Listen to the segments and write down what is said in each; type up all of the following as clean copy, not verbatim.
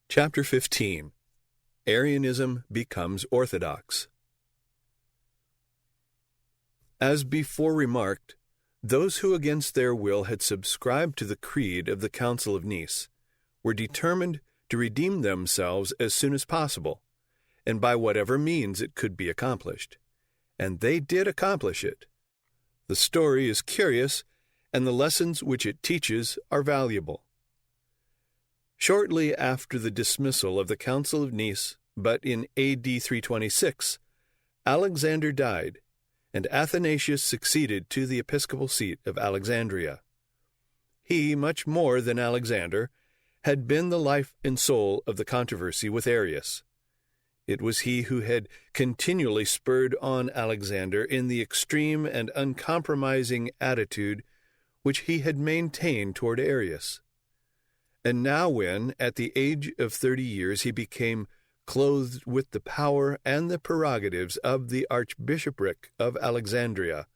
Chapter 15. Arianism becomes Orthodox. As before remarked, those who against their will had subscribed to the creed of the Council of Nice were determined to redeem themselves as soon as possible, and by whatever means it could be accomplished. And they did accomplish it. The story is curious, and the lessons which it teaches are valuable. Shortly after the dismissal of the Council of Nice, but in A.D. 326, Alexander died, and Athanasius succeeded to the episcopal seat of Alexandria. He, much more than Alexander, had been the life and soul of the controversy with Arius. It was he who had continually spurred on Alexander in the extreme and uncompromising attitude which he had maintained toward Arius. And now when, at the age of 30 years, he became clothed with the power and the prerogatives of the Archbishopric of Alexandria,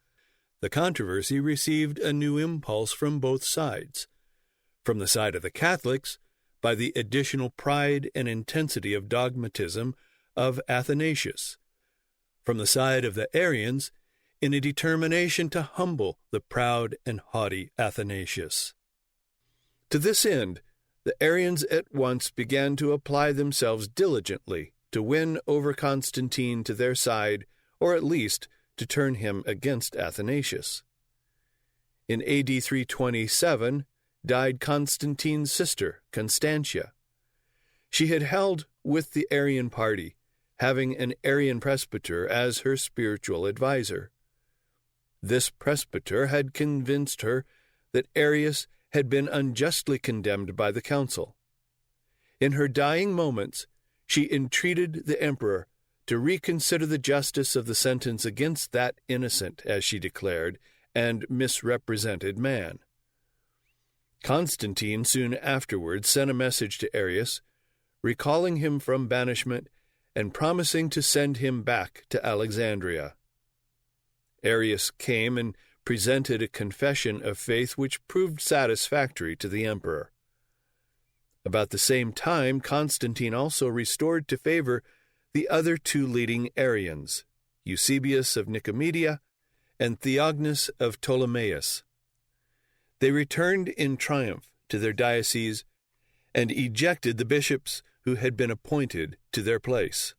the controversy received a new impulse from both sides. From the side of the Catholics, by the additional pride and intensity of dogmatism of Athanasius. From the side of the Arians, in a determination to humble the proud and haughty Athanasius. To this end, the Arians at once began to apply themselves diligently to win over Constantine to their side, or at least to turn him against Athanasius. In A.D. 327 died Constantine's sister, Constantia. She had held with the Arian party, having an Arian presbyter as her spiritual adviser. This presbyter had convinced her that Arius had been unjustly condemned by the council. In her dying moments, she entreated the emperor to reconsider the justice of the sentence against that innocent, as she declared, and misrepresented man. Constantine soon afterwards sent a message to Arius, recalling him from banishment and promising to send him back to Alexandria. Arius came and presented a confession of faith which proved satisfactory to the emperor. About the same time, Constantine also restored to favor the other two leading Arians, Eusebius of Nicomedia and Theognis of Ptolemais. They returned in triumph to their diocese and ejected the bishops who had been appointed to their place.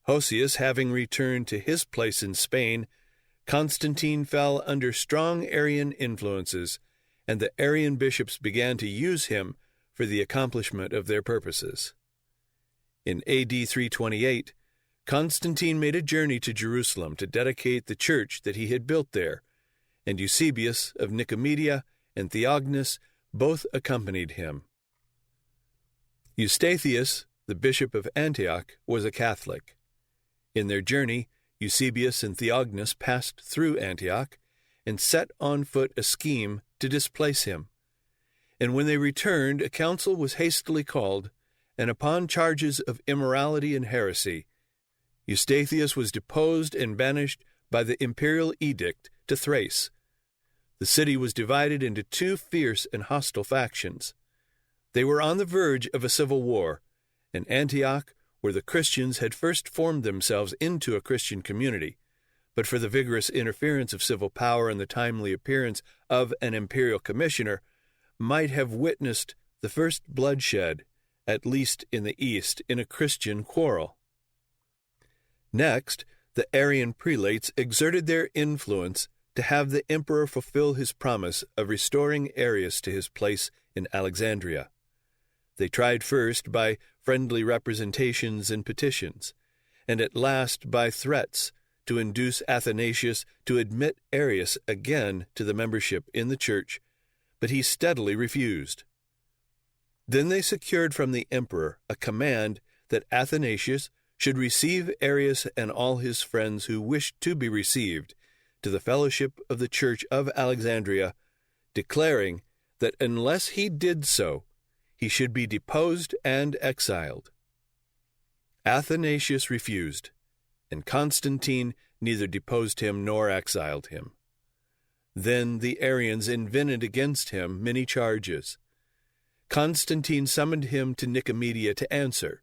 Hosius having returned to his place in Spain, Constantine fell under strong Arian influences, and the Arian bishops began to use him for the accomplishment of their purposes. In A.D. 328, Constantine made a journey to Jerusalem to dedicate the church that he had built there, and Eusebius of Nicomedia and Theognis both accompanied him. Eustathius, the bishop of Antioch, was a Catholic. In their journey, Eusebius and Theognis passed through Antioch and set on foot a scheme to displace him. And when they returned, a council was hastily called, and upon charges of immorality and heresy, Eustathius was deposed and banished by the imperial edict to Thrace. The city was divided into two fierce and hostile factions. They were on the verge of a civil war, and Antioch, where the Christians had first formed themselves into a Christian community, but for the vigorous interference of civil power and the timely appearance of an imperial commissioner, might have witnessed the first bloodshed, at least in the East, in a Christian quarrel. Next, the Arian prelates exerted their influence to have the emperor fulfill his promise of restoring Arius to his place in Alexandria. They tried first by friendly representations and petitions, and at last by threats to induce Athanasius to admit Arius again to the membership in the church, but he steadily refused. Then they secured from the emperor a command that Athanasius should receive Arius and all his friends who wished to be received to the fellowship of the church of Alexandria, declaring that unless he did so, he should be deposed and exiled. Athanasius refused, and Constantine neither deposed him nor exiled him. Then the Arians invented against him many charges. Constantine summoned him to Nicomedia to answer.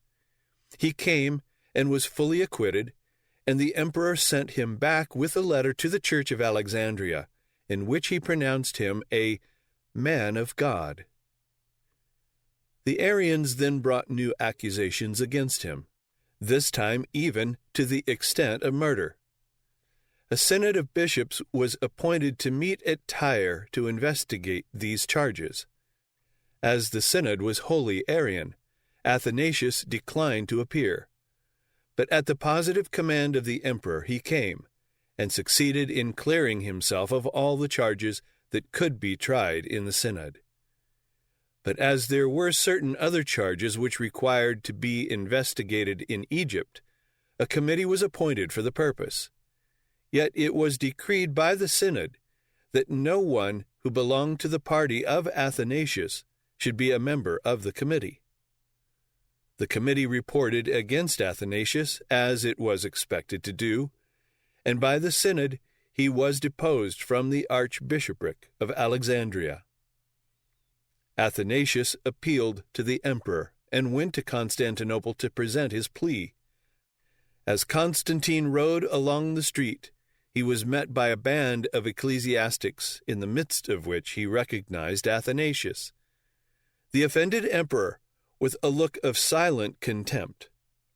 He came and was fully acquitted, and the emperor sent him back with a letter to the Church of Alexandria, in which he pronounced him a man of God. The Arians then brought new accusations against him, this time even to the extent of murder. A synod of bishops was appointed to meet at Tyre to investigate these charges. As the synod was wholly Arian, Athanasius declined to appear. But at the positive command of the emperor he came, and succeeded in clearing himself of all the charges that could be tried in the synod. But as there were certain other charges which required to be investigated in Egypt, a committee was appointed for the purpose. Yet it was decreed by the synod that no one who belonged to the party of Athanasius should be a member of the committee. The committee reported against Athanasius, as it was expected to do, and by the synod he was deposed from the archbishopric of Alexandria. Athanasius appealed to the emperor and went to Constantinople to present his plea. As Constantine rode along the street, he was met by a band of ecclesiastics, in the midst of which he recognized Athanasius. The offended emperor, with a look of silent contempt,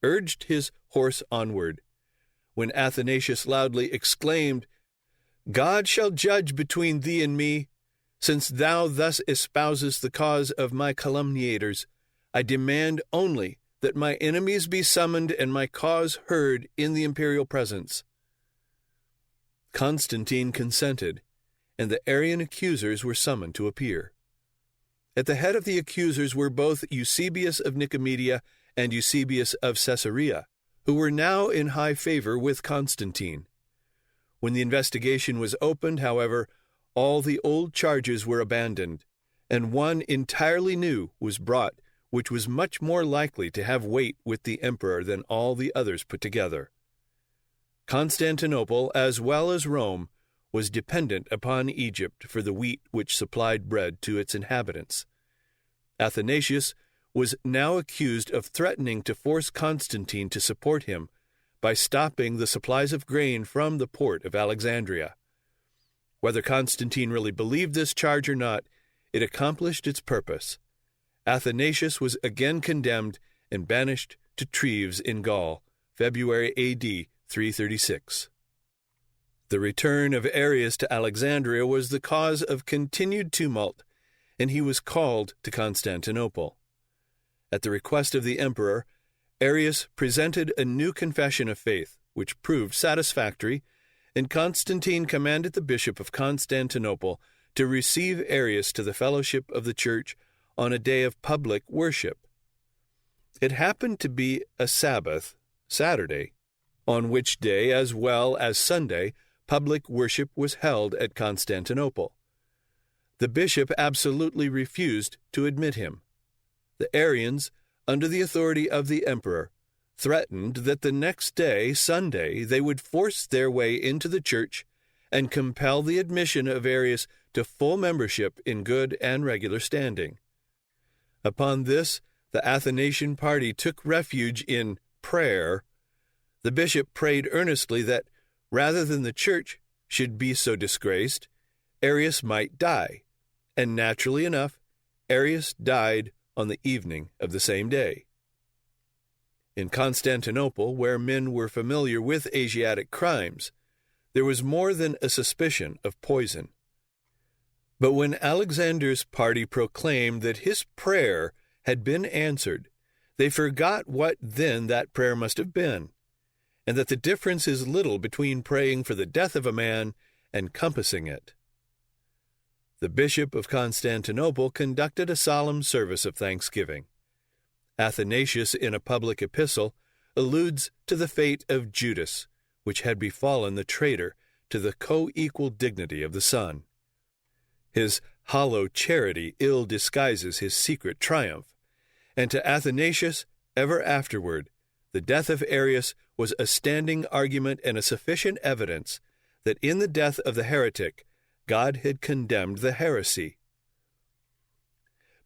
urged his horse onward, when Athanasius loudly exclaimed, "God shall judge between thee and me. Since thou thus espousest the cause of my calumniators, I demand only that my enemies be summoned and my cause heard in the imperial presence." Constantine consented, and the Arian accusers were summoned to appear. At the head of the accusers were both Eusebius of Nicomedia and Eusebius of Caesarea, who were now in high favor with Constantine. When the investigation was opened, however, all the old charges were abandoned, and one entirely new was brought, which was much more likely to have weight with the emperor than all the others put together. Constantinople, as well as Rome, was dependent upon Egypt for the wheat which supplied bread to its inhabitants. Athanasius was now accused of threatening to force Constantine to support him by stopping the supplies of grain from the port of Alexandria. Whether Constantine really believed this charge or not, it accomplished its purpose. Athanasius was again condemned and banished to Treves in Gaul, February A.D. 336. The return of Arius to Alexandria was the cause of continued tumult, and he was called to Constantinople. At the request of the emperor, Arius presented a new confession of faith, which proved satisfactory, and Constantine commanded the bishop of Constantinople to receive Arius to the fellowship of the church on a day of public worship. It happened to be a Sabbath, Saturday, on which day, as well as Sunday, public worship was held at Constantinople. The bishop absolutely refused to admit him. The Arians, under the authority of the emperor, threatened that the next day, Sunday, they would force their way into the church and compel the admission of Arius to full membership in good and regular standing. Upon this, the Athanasian party took refuge in prayer. The bishop prayed earnestly that, rather than the church should be so disgraced, Arius might die, and naturally enough, Arius died on the evening of the same day. In Constantinople, where men were familiar with Asiatic crimes, there was more than a suspicion of poison. But when Alexander's party proclaimed that his prayer had been answered, they forgot what then that prayer must have been, and that the difference is little between praying for the death of a man and compassing it. The bishop of Constantinople conducted a solemn service of thanksgiving. Athanasius, in a public epistle, alludes to the fate of Judas, which had befallen the traitor to the co-equal dignity of the Son. His hollow charity ill disguises his secret triumph, and to Athanasius, ever afterward, the death of Arius was a standing argument and a sufficient evidence that in the death of the heretic, God had condemned the heresy.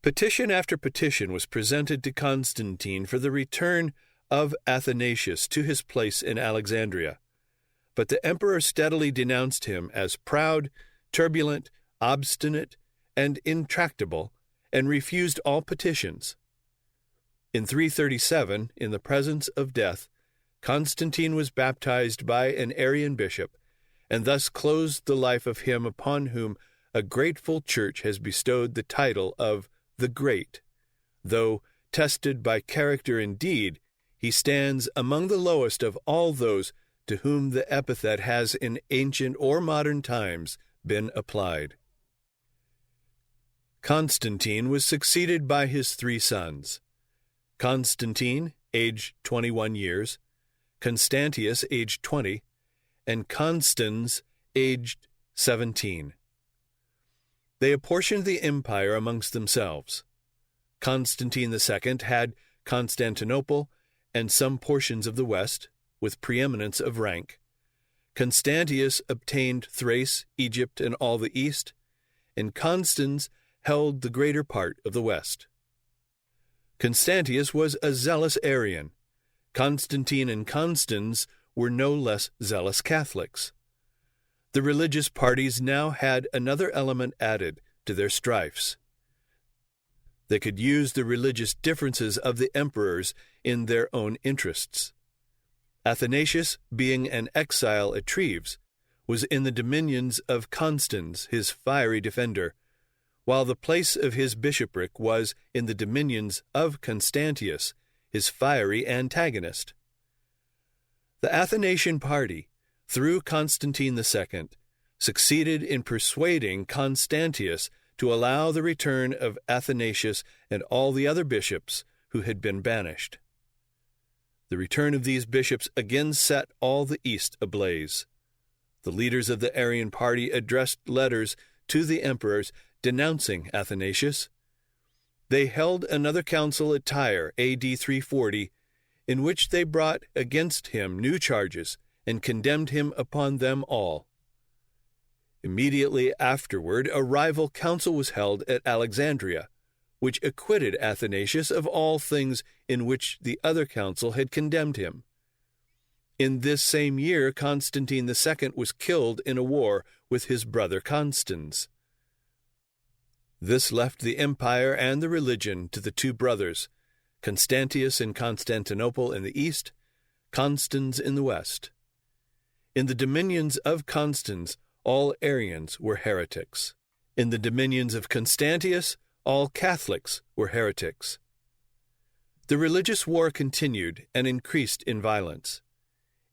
Petition after petition was presented to Constantine for the return of Athanasius to his place in Alexandria, but the emperor steadily denounced him as proud, turbulent, obstinate, and intractable, and refused all petitions. In 337, in the presence of death, Constantine was baptized by an Arian bishop, and thus closed the life of him upon whom a grateful church has bestowed the title of the Great. Though tested by character and deed, he stands among the lowest of all those to whom the epithet has in ancient or modern times been applied. Constantine was succeeded by his 3 sons: Constantine, aged 21 years, Constantius, aged 20, and Constans, aged 17. They apportioned the empire amongst themselves. Constantine II had Constantinople and some portions of the west, with preeminence of rank. Constantius obtained Thrace, Egypt, and all the east, and Constans held the greater part of the west. Constantius was a zealous Arian. Constantine and Constans were no less zealous Catholics. The religious parties now had another element added to their strifes. They could use the religious differences of the emperors in their own interests. Athanasius, being an exile at Treves, was in the dominions of Constans, his fiery defender, while the place of his bishopric was in the dominions of Constantius, his fiery antagonist. The Athanasian party, through Constantine II, succeeded in persuading Constantius to allow the return of Athanasius and all the other bishops who had been banished. The return of these bishops again set all the East ablaze. The leaders of the Arian party addressed letters to the emperors denouncing Athanasius. They held another council at Tyre, A.D. 340, in which they brought against him new charges and condemned him upon them all. Immediately afterward, a rival council was held at Alexandria, which acquitted Athanasius of all things in which the other council had condemned him. In this same year, Constantine II was killed in a war with his brother Constans. This left the empire and the religion to the 2 brothers, Constantius in Constantinople in the east, Constans in the west. In the dominions of Constans, all Arians were heretics. In the dominions of Constantius, all Catholics were heretics. The religious war continued and increased in violence.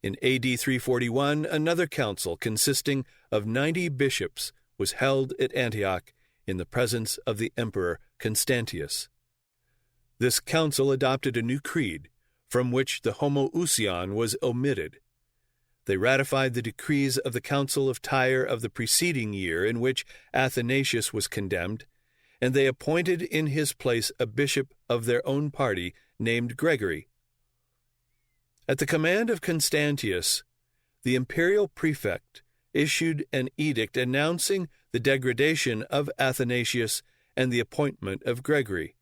In A.D. 341, another council consisting of 90 bishops was held at Antioch in the presence of the emperor Constantius. This council adopted a new creed, from which the homoousion was omitted. They ratified the decrees of the Council of Tyre of the preceding year in which Athanasius was condemned, and they appointed in his place a bishop of their own party named Gregory. At the command of Constantius, the imperial prefect issued an edict announcing the degradation of Athanasius and the appointment of Gregory.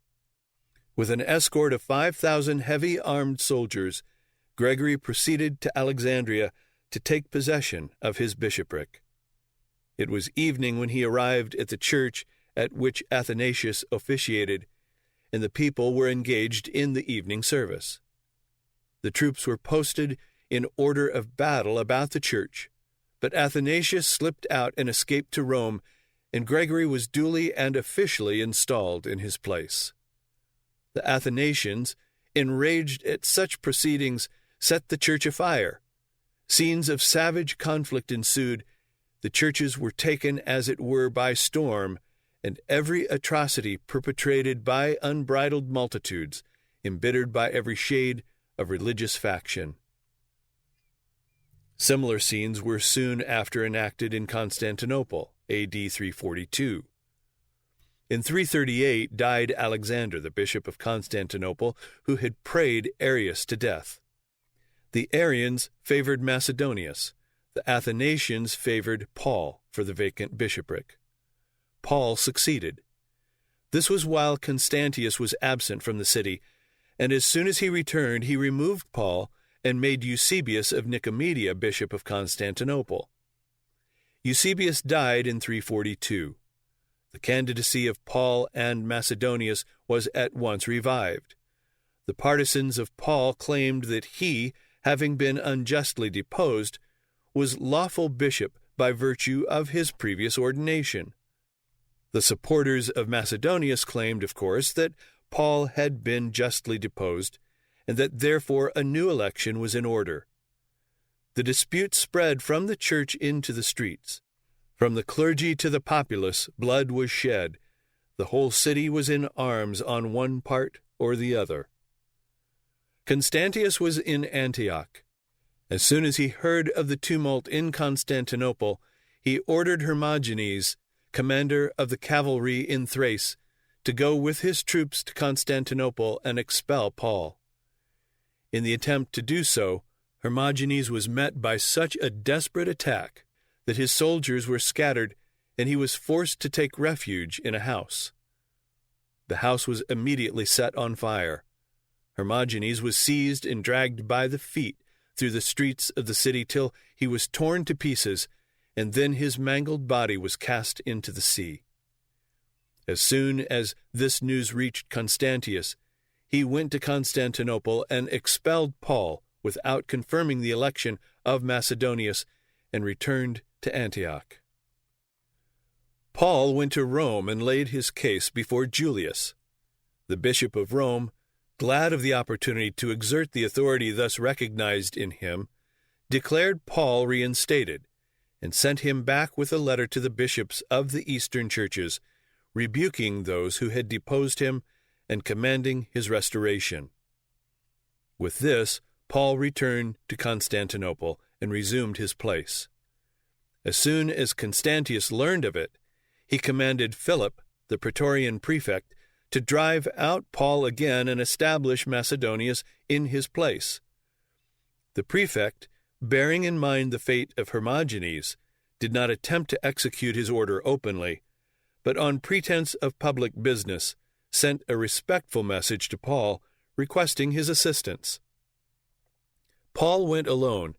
With an escort of 5,000 heavy armed soldiers, Gregory proceeded to Alexandria to take possession of his bishopric. It was evening when he arrived at the church at which Athanasius officiated, and the people were engaged in the evening service. The troops were posted in order of battle about the church, but Athanasius slipped out and escaped to Rome, and Gregory was duly and officially installed in his place. The Athanasians, enraged at such proceedings, set the church afire. Scenes of savage conflict ensued. The churches were taken, as it were, by storm, and every atrocity perpetrated by unbridled multitudes, embittered by every shade of religious faction. Similar scenes were soon after enacted in Constantinople, A.D. 342. In 338 died Alexander, the bishop of Constantinople, who had prayed Arius to death. The Arians favored Macedonius. The Athanasians favored Paul for the vacant bishopric. Paul succeeded. This was while Constantius was absent from the city, and as soon as he returned, he removed Paul and made Eusebius of Nicomedia bishop of Constantinople. Eusebius died in 342. The candidacy of Paul and Macedonius was at once revived. The partisans of Paul claimed that he, having been unjustly deposed, was lawful bishop by virtue of his previous ordination. The supporters of Macedonius claimed, of course, that Paul had been justly deposed, and that therefore a new election was in order. The dispute spread from the church into the streets. From the clergy to the populace, blood was shed. The whole city was in arms on one part or the other. Constantius was in Antioch. As soon as he heard of the tumult in Constantinople, he ordered Hermogenes, commander of the cavalry in Thrace, to go with his troops to Constantinople and expel Paul. In the attempt to do so, Hermogenes was met by such a desperate attack that his soldiers were scattered, and he was forced to take refuge in a house. The house was immediately set on fire. Hermogenes was seized and dragged by the feet through the streets of the city till he was torn to pieces, and then his mangled body was cast into the sea. As soon as this news reached Constantius, he went to Constantinople and expelled Paul without confirming the election of Macedonius, and returned to Antioch. Paul went to Rome and laid his case before Julius. The bishop of Rome, glad of the opportunity to exert the authority thus recognized in him, declared Paul reinstated, and sent him back with a letter to the bishops of the Eastern churches, rebuking those who had deposed him and commanding his restoration. With this, Paul returned to Constantinople and resumed his place. As soon as Constantius learned of it, he commanded Philip, the Praetorian prefect, to drive out Paul again and establish Macedonius in his place. The prefect, bearing in mind the fate of Hermogenes, did not attempt to execute his order openly, but on pretense of public business, sent a respectful message to Paul requesting his assistance. Paul went alone,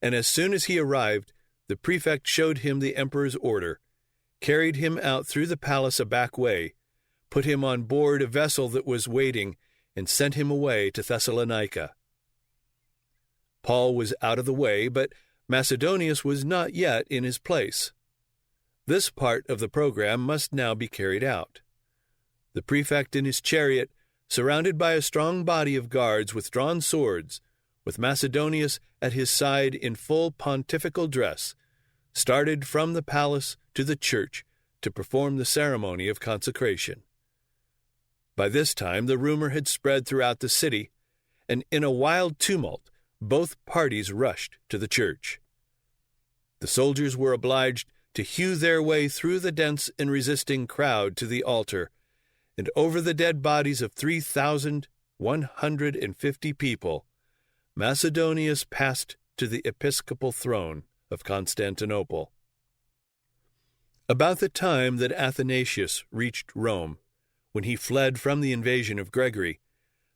and as soon as he arrived, the prefect showed him the emperor's order, carried him out through the palace a back way, put him on board a vessel that was waiting, and sent him away to Thessalonica. Paul was out of the way, but Macedonius was not yet in his place. This part of the program must now be carried out. The prefect in his chariot, surrounded by a strong body of guards with drawn swords, with Macedonius at his side in full pontifical dress, started from the palace to the church to perform the ceremony of consecration. By this time the rumor had spread throughout the city, and in a wild tumult both parties rushed to the church. The soldiers were obliged to hew their way through the dense and resisting crowd to the altar, and over the dead bodies of 3,150 people, Macedonius passed to the episcopal throne of Constantinople. About the time that Athanasius reached Rome, when he fled from the invasion of Gregory,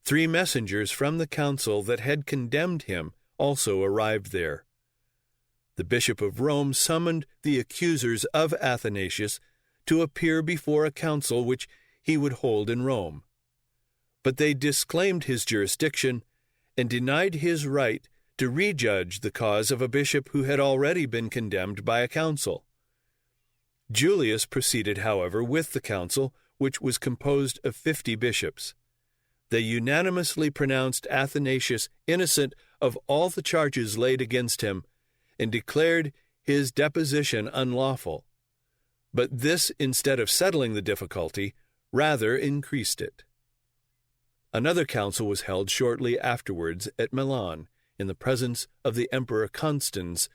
3 messengers from the council that had condemned him also arrived there. The bishop of Rome summoned the accusers of Athanasius to appear before a council which he would hold in Rome. But they disclaimed his jurisdiction and denied his right to rejudge the cause of a bishop who had already been condemned by a council. Julius proceeded, however, with the council, which was composed of 50 bishops. They unanimously pronounced Athanasius innocent of all the charges laid against him, and declared his deposition unlawful. But this, instead of settling the difficulty, rather increased it. Another council was held shortly afterwards at Milan, in the presence of the Emperor Constans,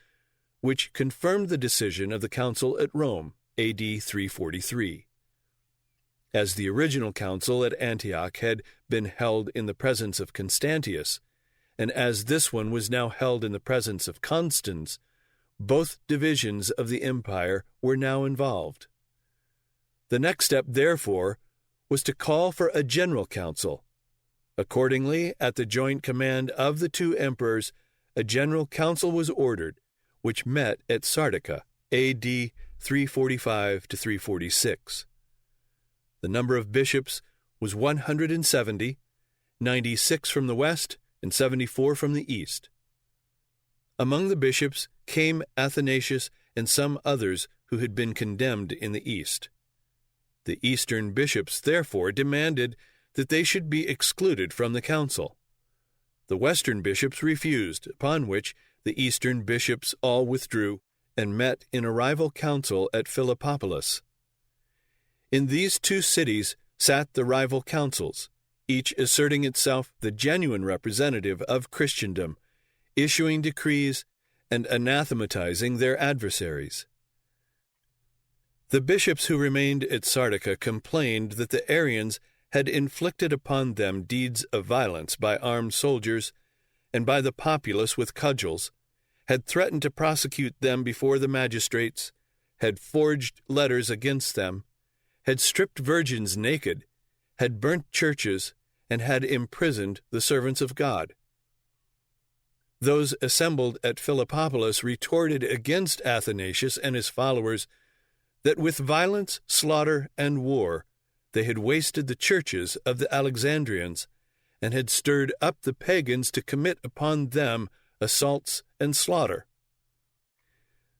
which confirmed the decision of the council at Rome, A.D. 343. As the original council at Antioch had been held in the presence of Constantius, and as this one was now held in the presence of Constans, both divisions of the empire were now involved. The next step, therefore, was to call for a general council. Accordingly, at the joint command of the two emperors, a general council was ordered, which met at Sardica, A.D. 345 to 346. The number of bishops was 170, 96 from the west and 74 from the east. Among the bishops came Athanasius and some others who had been condemned in the east. The eastern bishops, therefore, demanded that they should be excluded from the council. The western bishops refused, upon which the eastern bishops all withdrew and met in a rival council at Philippopolis. In these two cities sat the rival councils, each asserting itself the genuine representative of Christendom, issuing decrees and anathematizing their adversaries. The bishops who remained at Sardica complained that the Arians had inflicted upon them deeds of violence by armed soldiers and by the populace with cudgels, had threatened to prosecute them before the magistrates, had forged letters against them, had stripped virgins naked, had burnt churches, and had imprisoned the servants of God. Those assembled at Philippopolis retorted against Athanasius and his followers that with violence, slaughter, and war they had wasted the churches of the Alexandrians and had stirred up the pagans to commit upon them assaults and slaughter.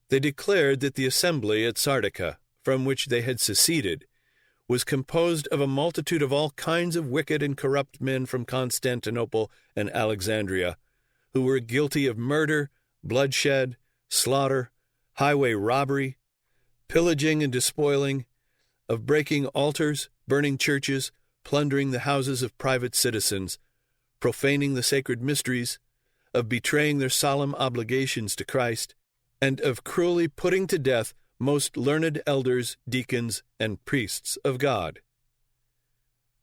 They declared that the assembly at Sardica, from which they had seceded, was composed of a multitude of all kinds of wicked and corrupt men from Constantinople and Alexandria, who were guilty of murder, bloodshed, slaughter, highway robbery, pillaging and despoiling, of breaking altars, burning churches, plundering the houses of private citizens, profaning the sacred mysteries, of betraying their solemn obligations to Christ, and of cruelly putting to death most learned elders, deacons, and priests of God.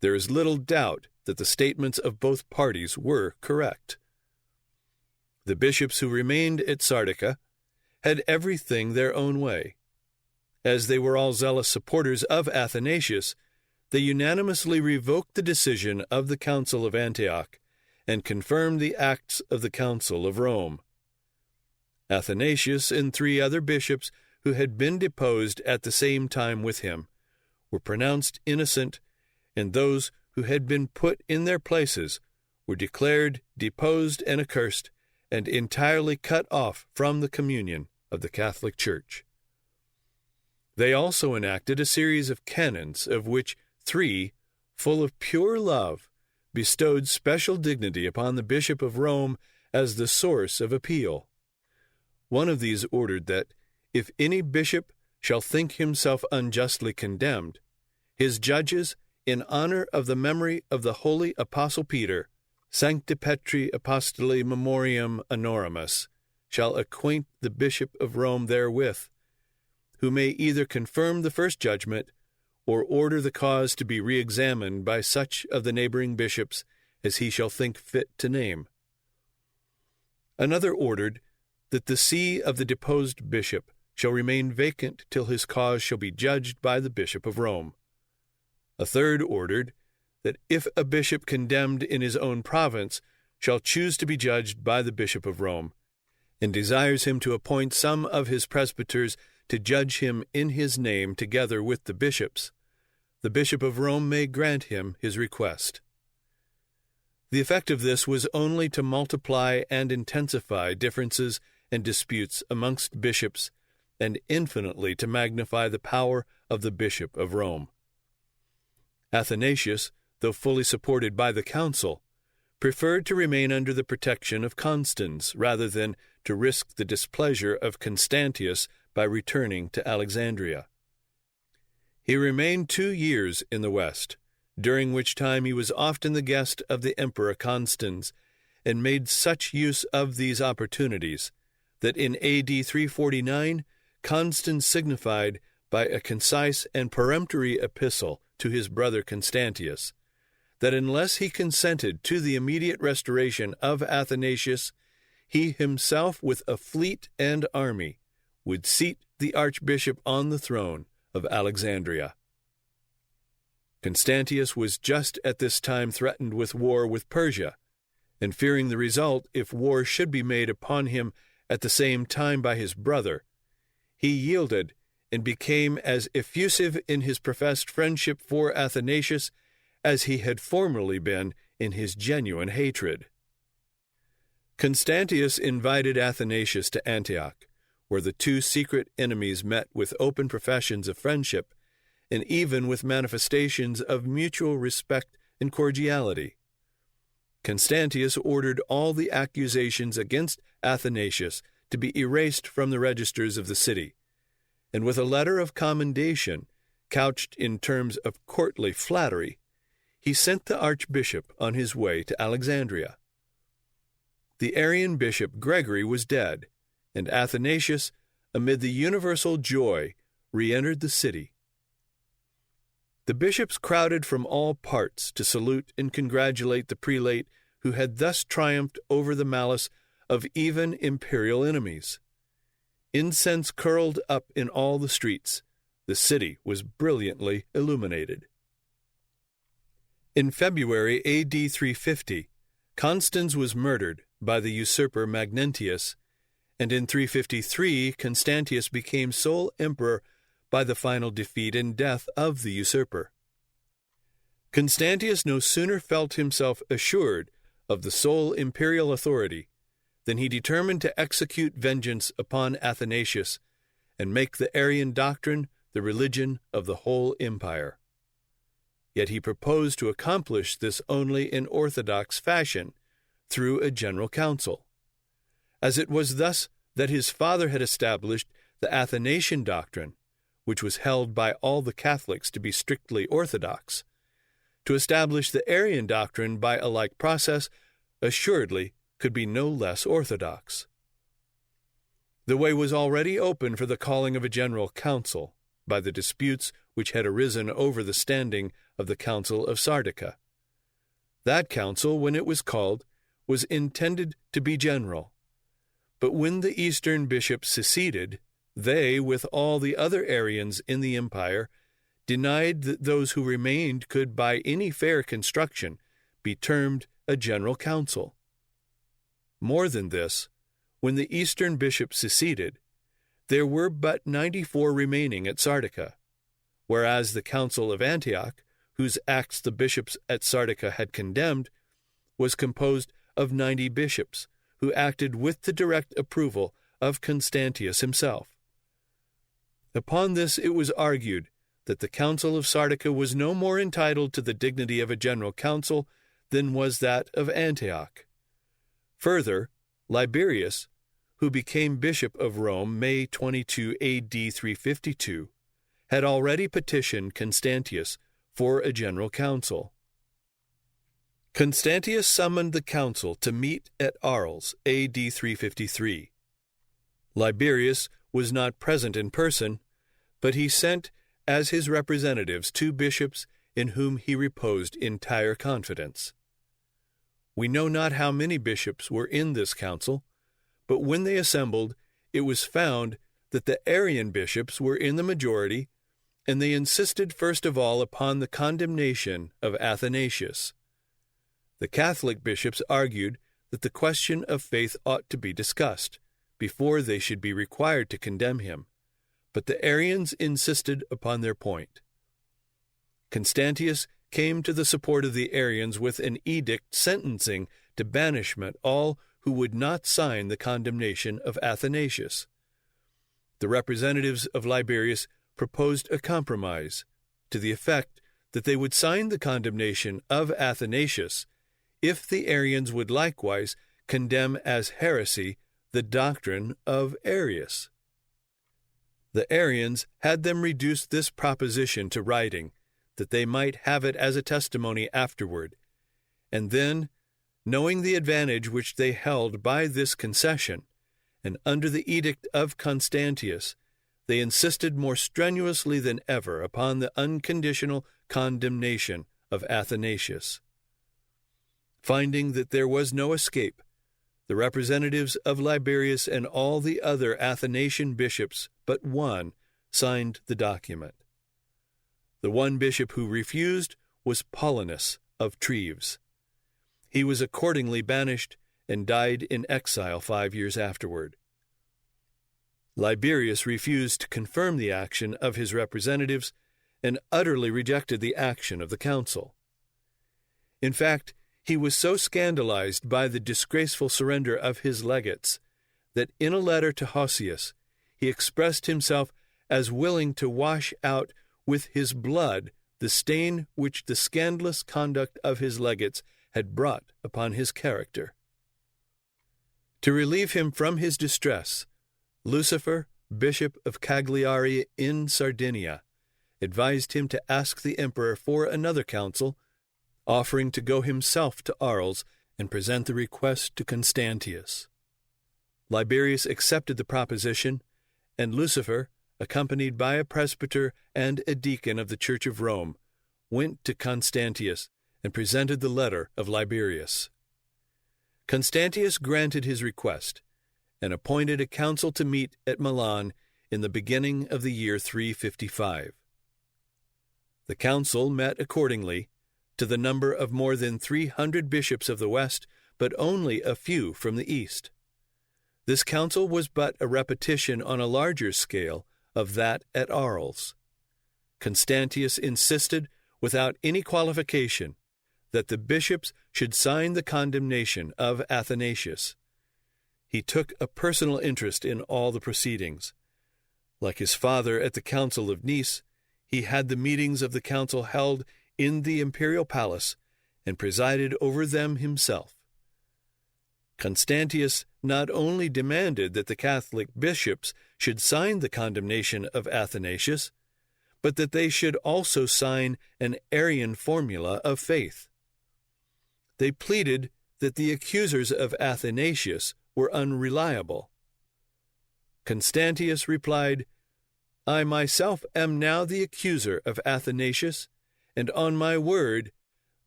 There is little doubt that the statements of both parties were correct. The bishops who remained at Sardica had everything their own way. As they were all zealous supporters of Athanasius, they unanimously revoked the decision of the Council of Antioch and confirmed the acts of the Council of Rome. Athanasius and 3 other bishops who had been deposed at the same time with him were pronounced innocent, and those who had been put in their places were declared deposed and accursed, and entirely cut off from the communion of the Catholic Church. They also enacted a series of canons, of which 3, full of pure love, bestowed special dignity upon the Bishop of Rome as the source of appeal. One of these ordered that, if any bishop shall think himself unjustly condemned, his judges, in honor of the memory of the holy Apostle Peter, Sancti Petri Apostoli Memoriam Honorimus, shall acquaint the Bishop of Rome therewith, who may either confirm the first judgment or order the cause to be re-examined by such of the neighboring bishops as he shall think fit to name. Another ordered that the see of the deposed bishop shall remain vacant till his cause shall be judged by the Bishop of Rome. A third ordered that if a bishop condemned in his own province shall choose to be judged by the Bishop of Rome, and desires him to appoint some of his presbyters to judge him in his name together with the bishops, the Bishop of Rome may grant him his request. The effect of this was only to multiply and intensify differences and disputes amongst bishops, and infinitely to magnify the power of the Bishop of Rome. Athanasius, though fully supported by the council, preferred to remain under the protection of Constans rather than to risk the displeasure of Constantius by returning to Alexandria. He remained 2 years in the West, during which time he was often the guest of the Emperor Constans, and made such use of these opportunities that in A.D. 349 Constans signified by a concise and peremptory epistle to his brother Constantius that unless he consented to the immediate restoration of Athanasius, he himself with a fleet and army would seat the archbishop on the throne of Alexandria. Constantius was just at this time threatened with war with Persia, and fearing the result if war should be made upon him at the same time by his brother, he yielded and became as effusive in his professed friendship for Athanasius as he had formerly been in his genuine hatred. Constantius invited Athanasius to Antioch, where the two secret enemies met with open professions of friendship and even with manifestations of mutual respect and cordiality. Constantius ordered all the accusations against Athanasius to be erased from the registers of the city, and with a letter of commendation, couched in terms of courtly flattery, he sent the archbishop on his way to Alexandria. The Arian bishop Gregory was dead, and Athanasius, amid the universal joy, re-entered the city. The bishops crowded from all parts to salute and congratulate the prelate who had thus triumphed over the malice of even imperial enemies. Incense curled up in all the streets. The city was brilliantly illuminated. In February A.D. 350, Constans was murdered by the usurper Magnentius, and in 353 Constantius became sole emperor by the final defeat and death of the usurper. Constantius no sooner felt himself assured of the sole imperial authority than he determined to execute vengeance upon Athanasius and make the Arian doctrine the religion of the whole empire. Yet he proposed to accomplish this only in orthodox fashion, through a general council. As it was thus that his father had established the Athanasian doctrine, which was held by all the Catholics to be strictly orthodox, to establish the Arian doctrine by a like process assuredly could be no less orthodox. The way was already open for the calling of a general council by the disputes which had arisen over the standing of the Council of Sardica. That council, when it was called, was intended to be general. But when the Eastern bishops seceded, they, with all the other Arians in the empire, denied that those who remained could by any fair construction be termed a general council. More than this, when the Eastern bishops seceded, there were but 94 remaining at Sardica, whereas the Council of Antioch, whose acts the bishops at Sardica had condemned, was composed of 90 bishops, who acted with the direct approval of Constantius himself. Upon this it was argued that the Council of Sardica was no more entitled to the dignity of a general council than was that of Antioch. Further, Liberius, who became bishop of Rome May 22 A.D. 352, had already petitioned Constantius for a general council. Constantius summoned the council to meet at Arles, A.D. 353. Liberius was not present in person, but he sent as his representatives 2 bishops in whom he reposed entire confidence. We know not how many bishops were in this council, but when they assembled, it was found that the Arian bishops were in the majority, and they insisted first of all upon the condemnation of Athanasius. The Catholic bishops argued that the question of faith ought to be discussed before they should be required to condemn him, but the Arians insisted upon their point. Constantius came to the support of the Arians with an edict sentencing to banishment all who would not sign the condemnation of Athanasius. The representatives of Liberius proposed a compromise to the effect that they would sign the condemnation of Athanasius if the Arians would likewise condemn as heresy the doctrine of Arius. The Arians had them reduce this proposition to writing, that they might have it as a testimony afterward, and then, knowing the advantage which they held by this concession, and under the edict of Constantius, they insisted more strenuously than ever upon the unconditional condemnation of Athanasius. Finding that there was no escape, the representatives of Liberius and all the other Athanasian bishops but one signed the document. The one bishop who refused was Paulinus of Treves. He was accordingly banished and died in exile 5 years afterward. Liberius refused to confirm the action of his representatives and utterly rejected the action of the council. In fact, he was so scandalized by the disgraceful surrender of his legates that in a letter to Hosius he expressed himself as willing to wash out with his blood the stain which the scandalous conduct of his legates had brought upon his character. To relieve him from his distress, Lucifer, bishop of Cagliari in Sardinia, advised him to ask the emperor for another council, offering to go himself to Arles and present the request to Constantius. Liberius accepted the proposition, and Lucifer, accompanied by a presbyter and a deacon of the Church of Rome, went to Constantius and presented the letter of Liberius. Constantius granted his request and appointed a council to meet at Milan in the beginning of the year 355. The council met accordingly, to the number of more than 300 bishops of the West, but only a few from the East. This council was but a repetition on a larger scale of that at Arles. Constantius insisted, without any qualification, that the bishops should sign the condemnation of Athanasius. He took a personal interest in all the proceedings. Like his father at the Council of Nice, he had the meetings of the council held in the imperial palace and presided over them himself. Constantius not only demanded that the Catholic bishops should sign the condemnation of Athanasius, but that they should also sign an Arian formula of faith. They pleaded that the accusers of Athanasius were unreliable. Constantius replied, "I myself am now the accuser of Athanasius, and on my word,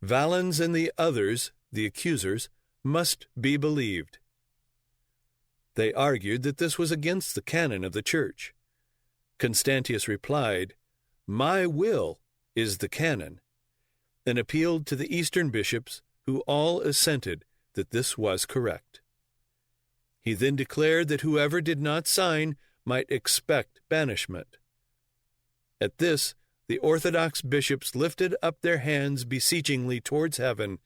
Valens and the others, the accusers, must be believed." They argued that this was against the canon of the Church. Constantius replied, "My will is the canon," and appealed to the Eastern bishops, who all assented that this was correct. He then declared that whoever did not sign might expect banishment. At this, the Orthodox bishops lifted up their hands beseechingly towards heaven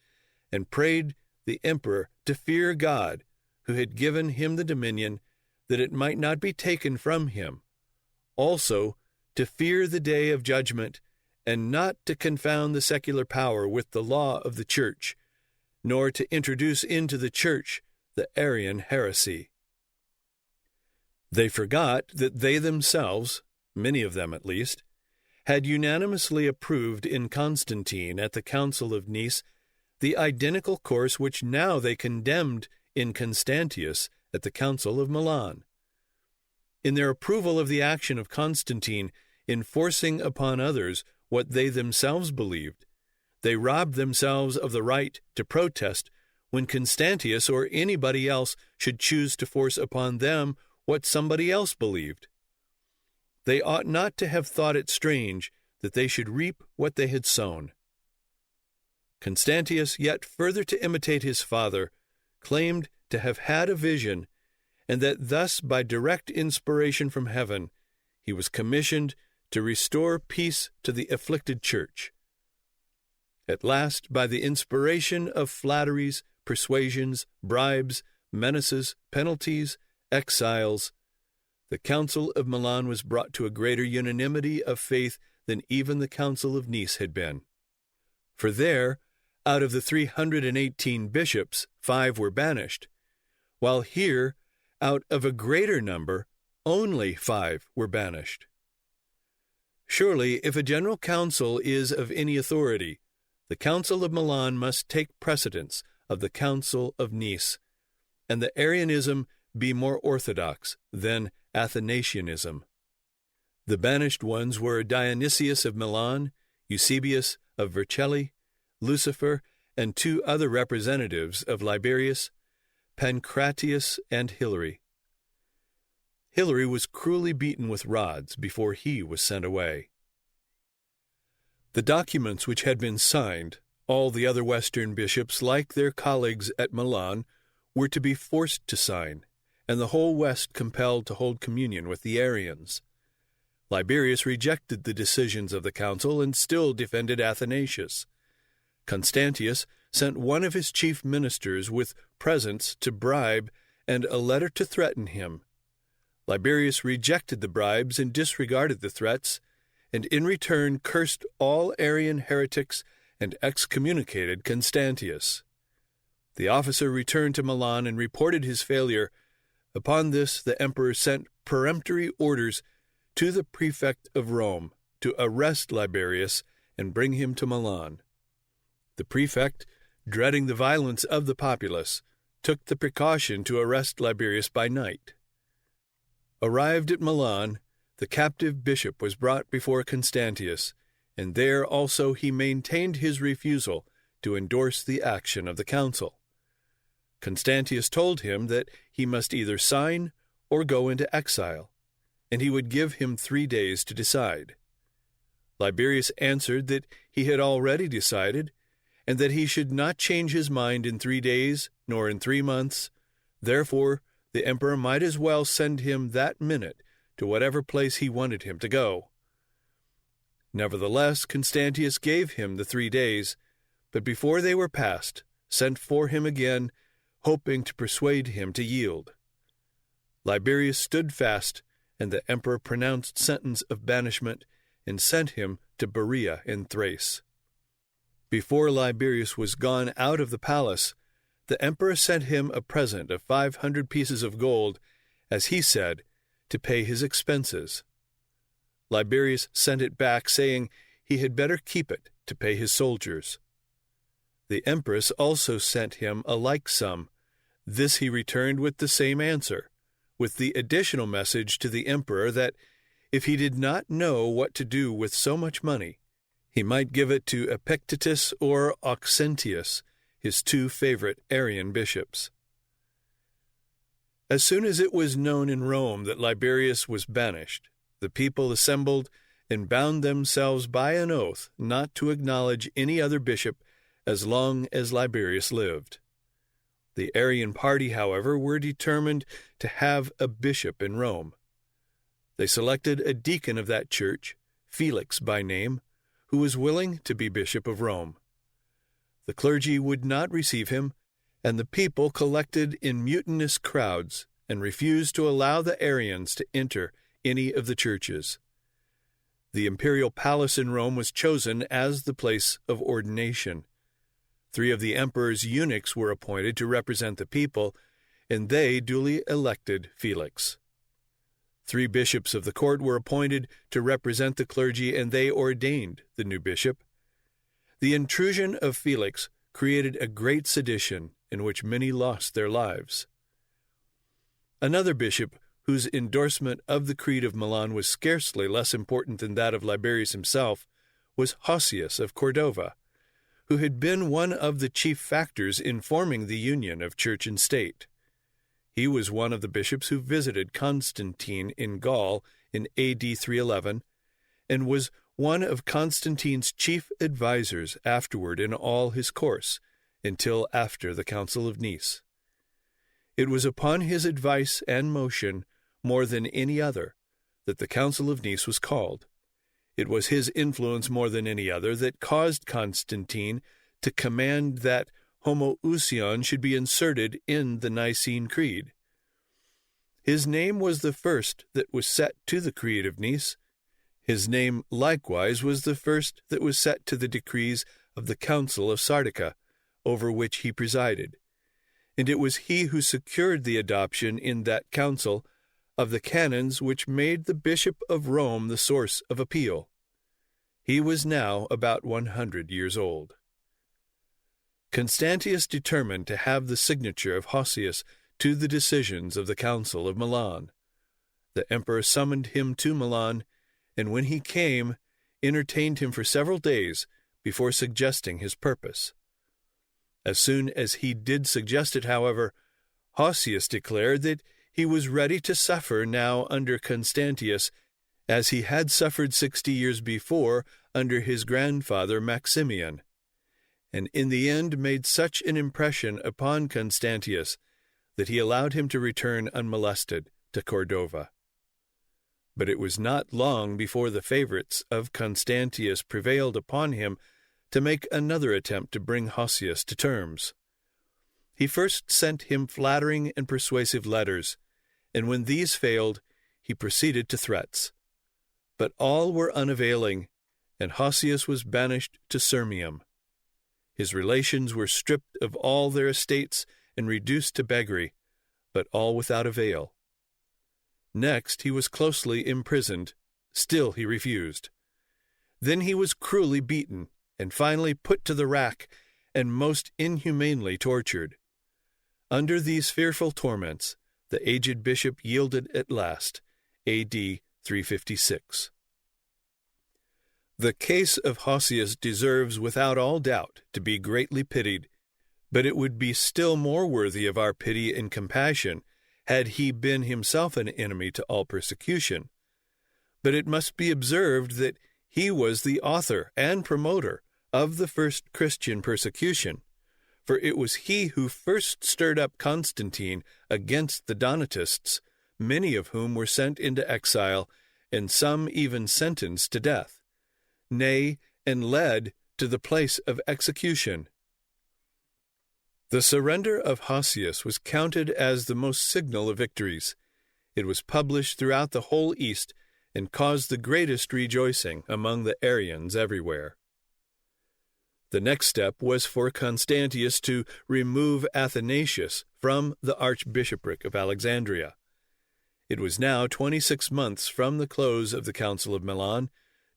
and prayed the emperor to fear God, who had given him the dominion, that it might not be taken from him, also to fear the day of judgment, and not to confound the secular power with the law of the Church, nor to introduce into the Church the Arian heresy. They forgot that they themselves, many of them at least, had unanimously approved in Constantine at the Council of Nice the identical course which now they condemned in Constantius at the Council of Milan. In their approval of the action of Constantine in forcing upon others what they themselves believed, they robbed themselves of the right to protest when Constantius or anybody else should choose to force upon them what somebody else believed. They ought not to have thought it strange that they should reap what they had sown. Constantius, yet further to imitate his father, claimed to have had a vision, and that thus by direct inspiration from heaven he was commissioned to restore peace to the afflicted Church. At last, by the inspiration of flatteries, persuasions, bribes, menaces, penalties, exiles, the Council of Milan was brought to a greater unanimity of faith than even the Council of Nice had been. For there, out of the 318 bishops, 5 were banished, while here, out of a greater number, only 5 were banished. Surely, if a general council is of any authority, the Council of Milan must take precedence of the Council of Nice, and the Arianism be more orthodox than Athanasianism. The banished ones were Dionysius of Milan, Eusebius of Vercelli, Lucifer, and 2 other representatives of Liberius, Pancratius and Hilary. Hilary was cruelly beaten with rods before he was sent away. The documents which had been signed, all the other Western bishops, like their colleagues at Milan, were to be forced to sign, and the whole West compelled to hold communion with the Arians. Liberius rejected the decisions of the council and still defended Athanasius. Constantius sent one of his chief ministers with presents to bribe and a letter to threaten him. Liberius rejected the bribes and disregarded the threats, and in return cursed all Arian heretics and excommunicated Constantius. The officer returned to Milan and reported his failure. Upon this, the emperor sent peremptory orders to the prefect of Rome to arrest Liberius and bring him to Milan. The prefect, dreading the violence of the populace, took the precaution to arrest Liberius by night. Arrived at Milan, the captive bishop was brought before Constantius, and there also he maintained his refusal to endorse the action of the council. Constantius told him that he must either sign or go into exile, and he would give him 3 days to decide. Liberius answered that he had already decided, and that he should not change his mind in 3 days, nor in 3 months. Therefore, the emperor might as well send him that minute to whatever place he wanted him to go. Nevertheless, Constantius gave him the 3 days, but before they were past, sent for him again, hoping to persuade him to yield. Liberius stood fast, and the emperor pronounced sentence of banishment and sent him to Berea in Thrace. Before Liberius was gone out of the palace, the emperor sent him a present of 500 pieces of gold, as he said, to pay his expenses. Liberius sent it back, saying he had better keep it to pay his soldiers. The empress also sent him a like sum. This he returned with the same answer, with the additional message to the emperor that, if he did not know what to do with so much money, he might give it to Epictetus or Auxentius, his 2 favorite Arian bishops. As soon as it was known in Rome that Liberius was banished, the people assembled and bound themselves by an oath not to acknowledge any other bishop as long as Liberius lived. The Arian party, however, were determined to have a bishop in Rome. They selected a deacon of that church, Felix by name, who was willing to be bishop of Rome. The clergy would not receive him, and the people collected in mutinous crowds and refused to allow the Arians to enter any of the churches. The imperial palace in Rome was chosen as the place of ordination. 3 of the emperor's eunuchs were appointed to represent the people, and they duly elected Felix. 3 bishops of the court were appointed to represent the clergy, and they ordained the new bishop. The intrusion of Felix created a great sedition in which many lost their lives. Another bishop, whose endorsement of the Creed of Milan was scarcely less important than that of Liberius himself, was Hosius of Cordova, who had been one of the chief factors in forming the union of church and state. He was one of the bishops who visited Constantine in Gaul in A.D. 311, and was one of Constantine's chief advisers afterward in all his course, until after the Council of Nice. It was upon his advice and motion, more than any other, that the Council of Nice was called. It was his influence more than any other that caused Constantine to command that homoousion should be inserted in the Nicene Creed. His name was the first that was set to the Creed of Nice. His name likewise was the first that was set to the decrees of the Council of Sardica, over which he presided, and it was he who secured the adoption in that council of the canons which made the Bishop of Rome the source of appeal. He was now about 100 years old. Constantius determined to have the signature of Hosius to the decisions of the Council of Milan. The emperor summoned him to Milan, and when he came, entertained him for several days before suggesting his purpose. As soon as he did suggest it, however, Hosius declared that he was ready to suffer now under Constantius, as he had suffered 60 years before under his grandfather Maximian, and in the end made such an impression upon Constantius that he allowed him to return unmolested to Cordova. But it was not long before the favorites of Constantius prevailed upon him to make another attempt to bring Hosius to terms. He first sent him flattering and persuasive letters, and when these failed, he proceeded to threats. But all were unavailing, and Hosius was banished to Sirmium. His relations were stripped of all their estates and reduced to beggary, but all without avail. Next he was closely imprisoned. Still he refused. Then he was cruelly beaten, and finally put to the rack, and most inhumanly tortured. Under these fearful torments, the aged bishop yielded at last, A.D. 356. The case of Hosius deserves without all doubt to be greatly pitied, but it would be still more worthy of our pity and compassion had he been himself an enemy to all persecution. But it must be observed that he was the author and promoter of the first Christian persecution, for it was he who first stirred up Constantine against the Donatists, many of whom were sent into exile, and some even sentenced to death, nay, and led to the place of execution. The surrender of Hosius was counted as the most signal of victories. It was published throughout the whole East and caused the greatest rejoicing among the Arians everywhere. The next step was for Constantius to remove Athanasius from the archbishopric of Alexandria. It was now 26 months from the close of the Council of Milan,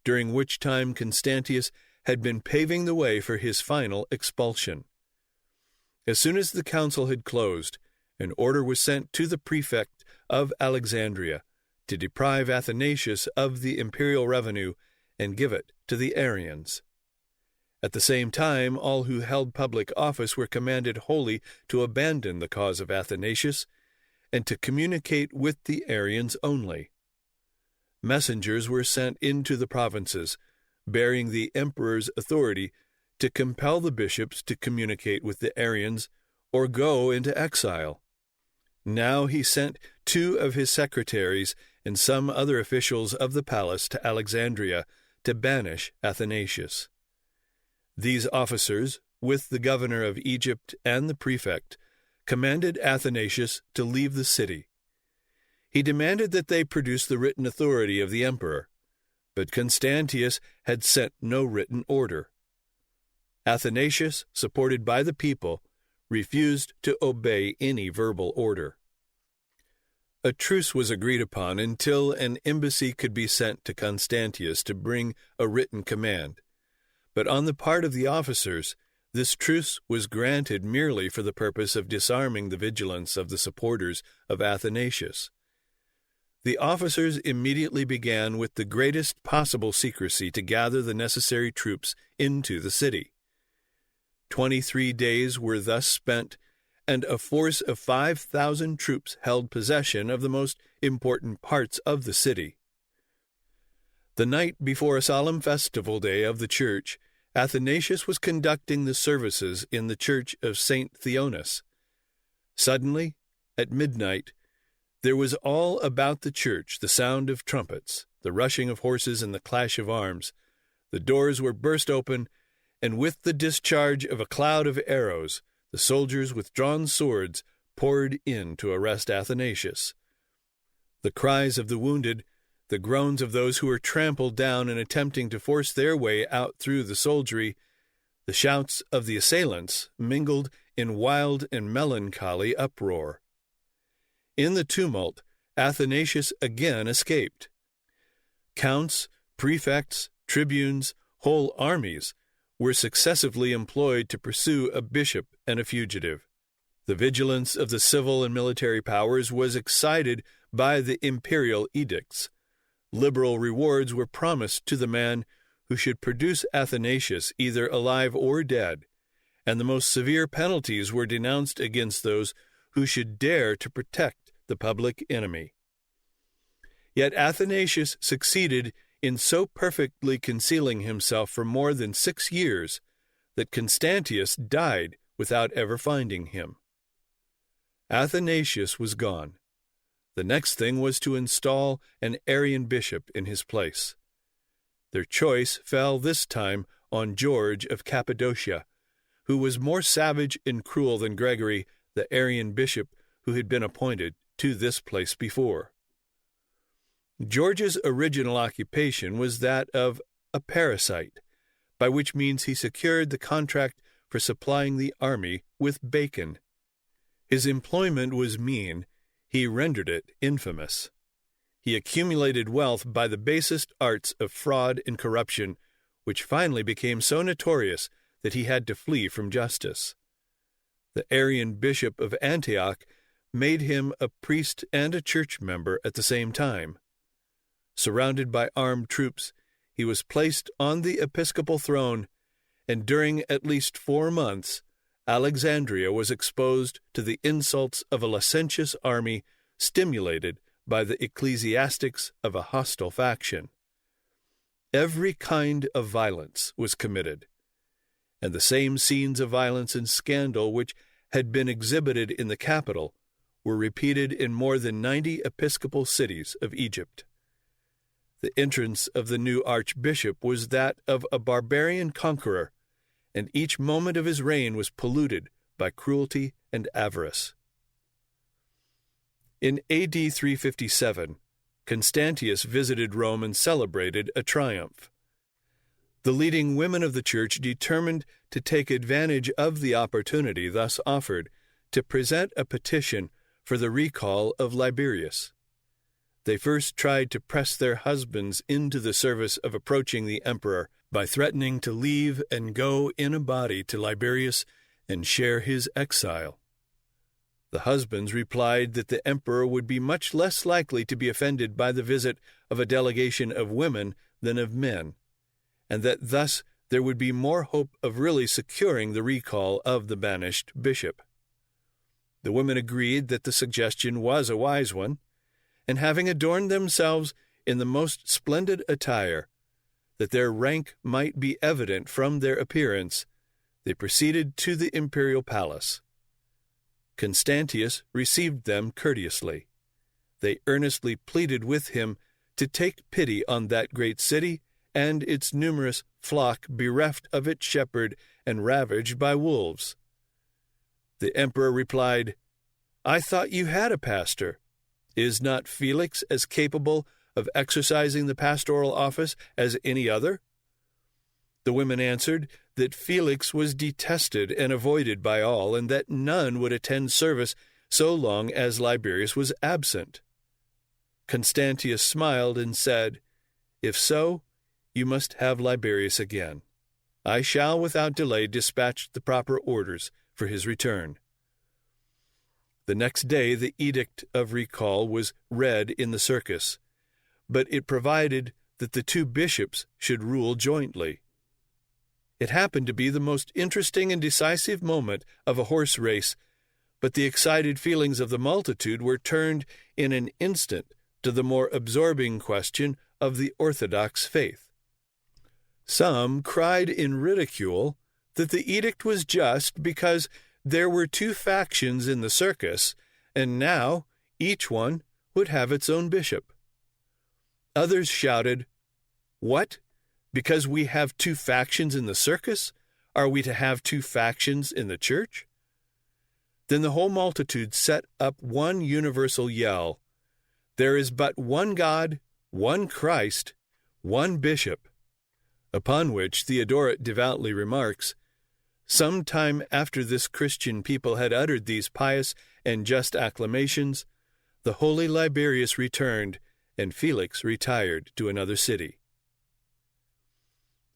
during which time Constantius had been paving the way for his final expulsion. As soon as the council had closed, an order was sent to the prefect of Alexandria to deprive Athanasius of the imperial revenue and give it to the Arians. At the same time, all who held public office were commanded wholly to abandon the cause of Athanasius and to communicate with the Arians only. Messengers were sent into the provinces, bearing the emperor's authority to compel the bishops to communicate with the Arians or go into exile. Now he sent 2 of his secretaries and some other officials of the palace to Alexandria to banish Athanasius. These officers, with the governor of Egypt and the prefect, commanded Athanasius to leave the city. He demanded that they produce the written authority of the emperor, but Constantius had sent no written order. Athanasius, supported by the people, refused to obey any verbal order. A truce was agreed upon until an embassy could be sent to Constantius to bring a written command. But on the part of the officers, this truce was granted merely for the purpose of disarming the vigilance of the supporters of Athanasius. The officers immediately began with the greatest possible secrecy to gather the necessary troops into the city. 23 days were thus spent, and a force of 5,000 troops held possession of the most important parts of the city. The night before a solemn festival day of the church, Athanasius was conducting the services in the church of St. Theonas. Suddenly, at midnight, there was all about the church the sound of trumpets, the rushing of horses, and the clash of arms. The doors were burst open, and with the discharge of a cloud of arrows, the soldiers with drawn swords poured in to arrest Athanasius. The cries of the wounded, the groans of those who were trampled down in attempting to force their way out through the soldiery, the shouts of the assailants mingled in wild and melancholy uproar. In the tumult, Athanasius again escaped. Counts, prefects, tribunes, whole armies were successively employed to pursue a bishop and a fugitive. The vigilance of the civil and military powers was excited by the imperial edicts. Liberal rewards were promised to the man who should produce Athanasius either alive or dead, and the most severe penalties were denounced against those who should dare to protect the public enemy. Yet Athanasius succeeded in so perfectly concealing himself for more than 6 years that Constantius died without ever finding him. Athanasius was gone. The next thing was to install an Arian bishop in his place. Their choice fell this time on George of Cappadocia, who was more savage and cruel than Gregory, the Arian bishop who had been appointed to this place before. George's original occupation was that of a parasite, by which means he secured the contract for supplying the army with bacon. His employment was mean, he rendered it infamous. He accumulated wealth by the basest arts of fraud and corruption, which finally became so notorious that he had to flee from justice. The Arian bishop of Antioch made him a priest and a church member at the same time. Surrounded by armed troops, he was placed on the episcopal throne, and during at least 4 months, Alexandria was exposed to the insults of a licentious army stimulated by the ecclesiastics of a hostile faction. Every kind of violence was committed, and the same scenes of violence and scandal which had been exhibited in the capital were repeated in more than 90 episcopal cities of Egypt. The entrance of the new archbishop was that of a barbarian conqueror, and each moment of his reign was polluted by cruelty and avarice. In AD 357, Constantius visited Rome and celebrated a triumph. The leading women of the church determined to take advantage of the opportunity thus offered to present a petition for the recall of Liberius. They first tried to press their husbands into the service of approaching the emperor by threatening to leave and go in a body to Liberius and share his exile. The husbands replied that the emperor would be much less likely to be offended by the visit of a delegation of women than of men, and that thus there would be more hope of really securing the recall of the banished bishop. The women agreed that the suggestion was a wise one, and having adorned themselves in the most splendid attire, that their rank might be evident from their appearance, they proceeded to the imperial palace. Constantius received them courteously. They earnestly pleaded with him to take pity on that great city and its numerous flock bereft of its shepherd and ravaged by wolves. The emperor replied, "I thought you had a pastor. Is not Felix as capable of exercising the pastoral office as any other?" The women answered that Felix was detested and avoided by all, and that none would attend service so long as Liberius was absent. Constantius smiled and said, "If so, you must have Liberius again. I shall without delay dispatch the proper orders for his return." The next day the edict of recall was read in the circus, but it provided that the 2 bishops should rule jointly. It happened to be the most interesting and decisive moment of a horse race, but the excited feelings of the multitude were turned in an instant to the more absorbing question of the Orthodox faith. Some cried in ridicule that the edict was just because there were 2 factions in the circus, and now each one would have its own bishop. Others shouted, "What? Because we have 2 factions in the circus, are we to have 2 factions in the church?" Then the whole multitude set up one universal yell, "There is but one God, one Christ, one bishop." Upon which Theodoret devoutly remarks, "Some time after this Christian people had uttered these pious and just acclamations, the holy Liberius returned, and Felix retired to another city."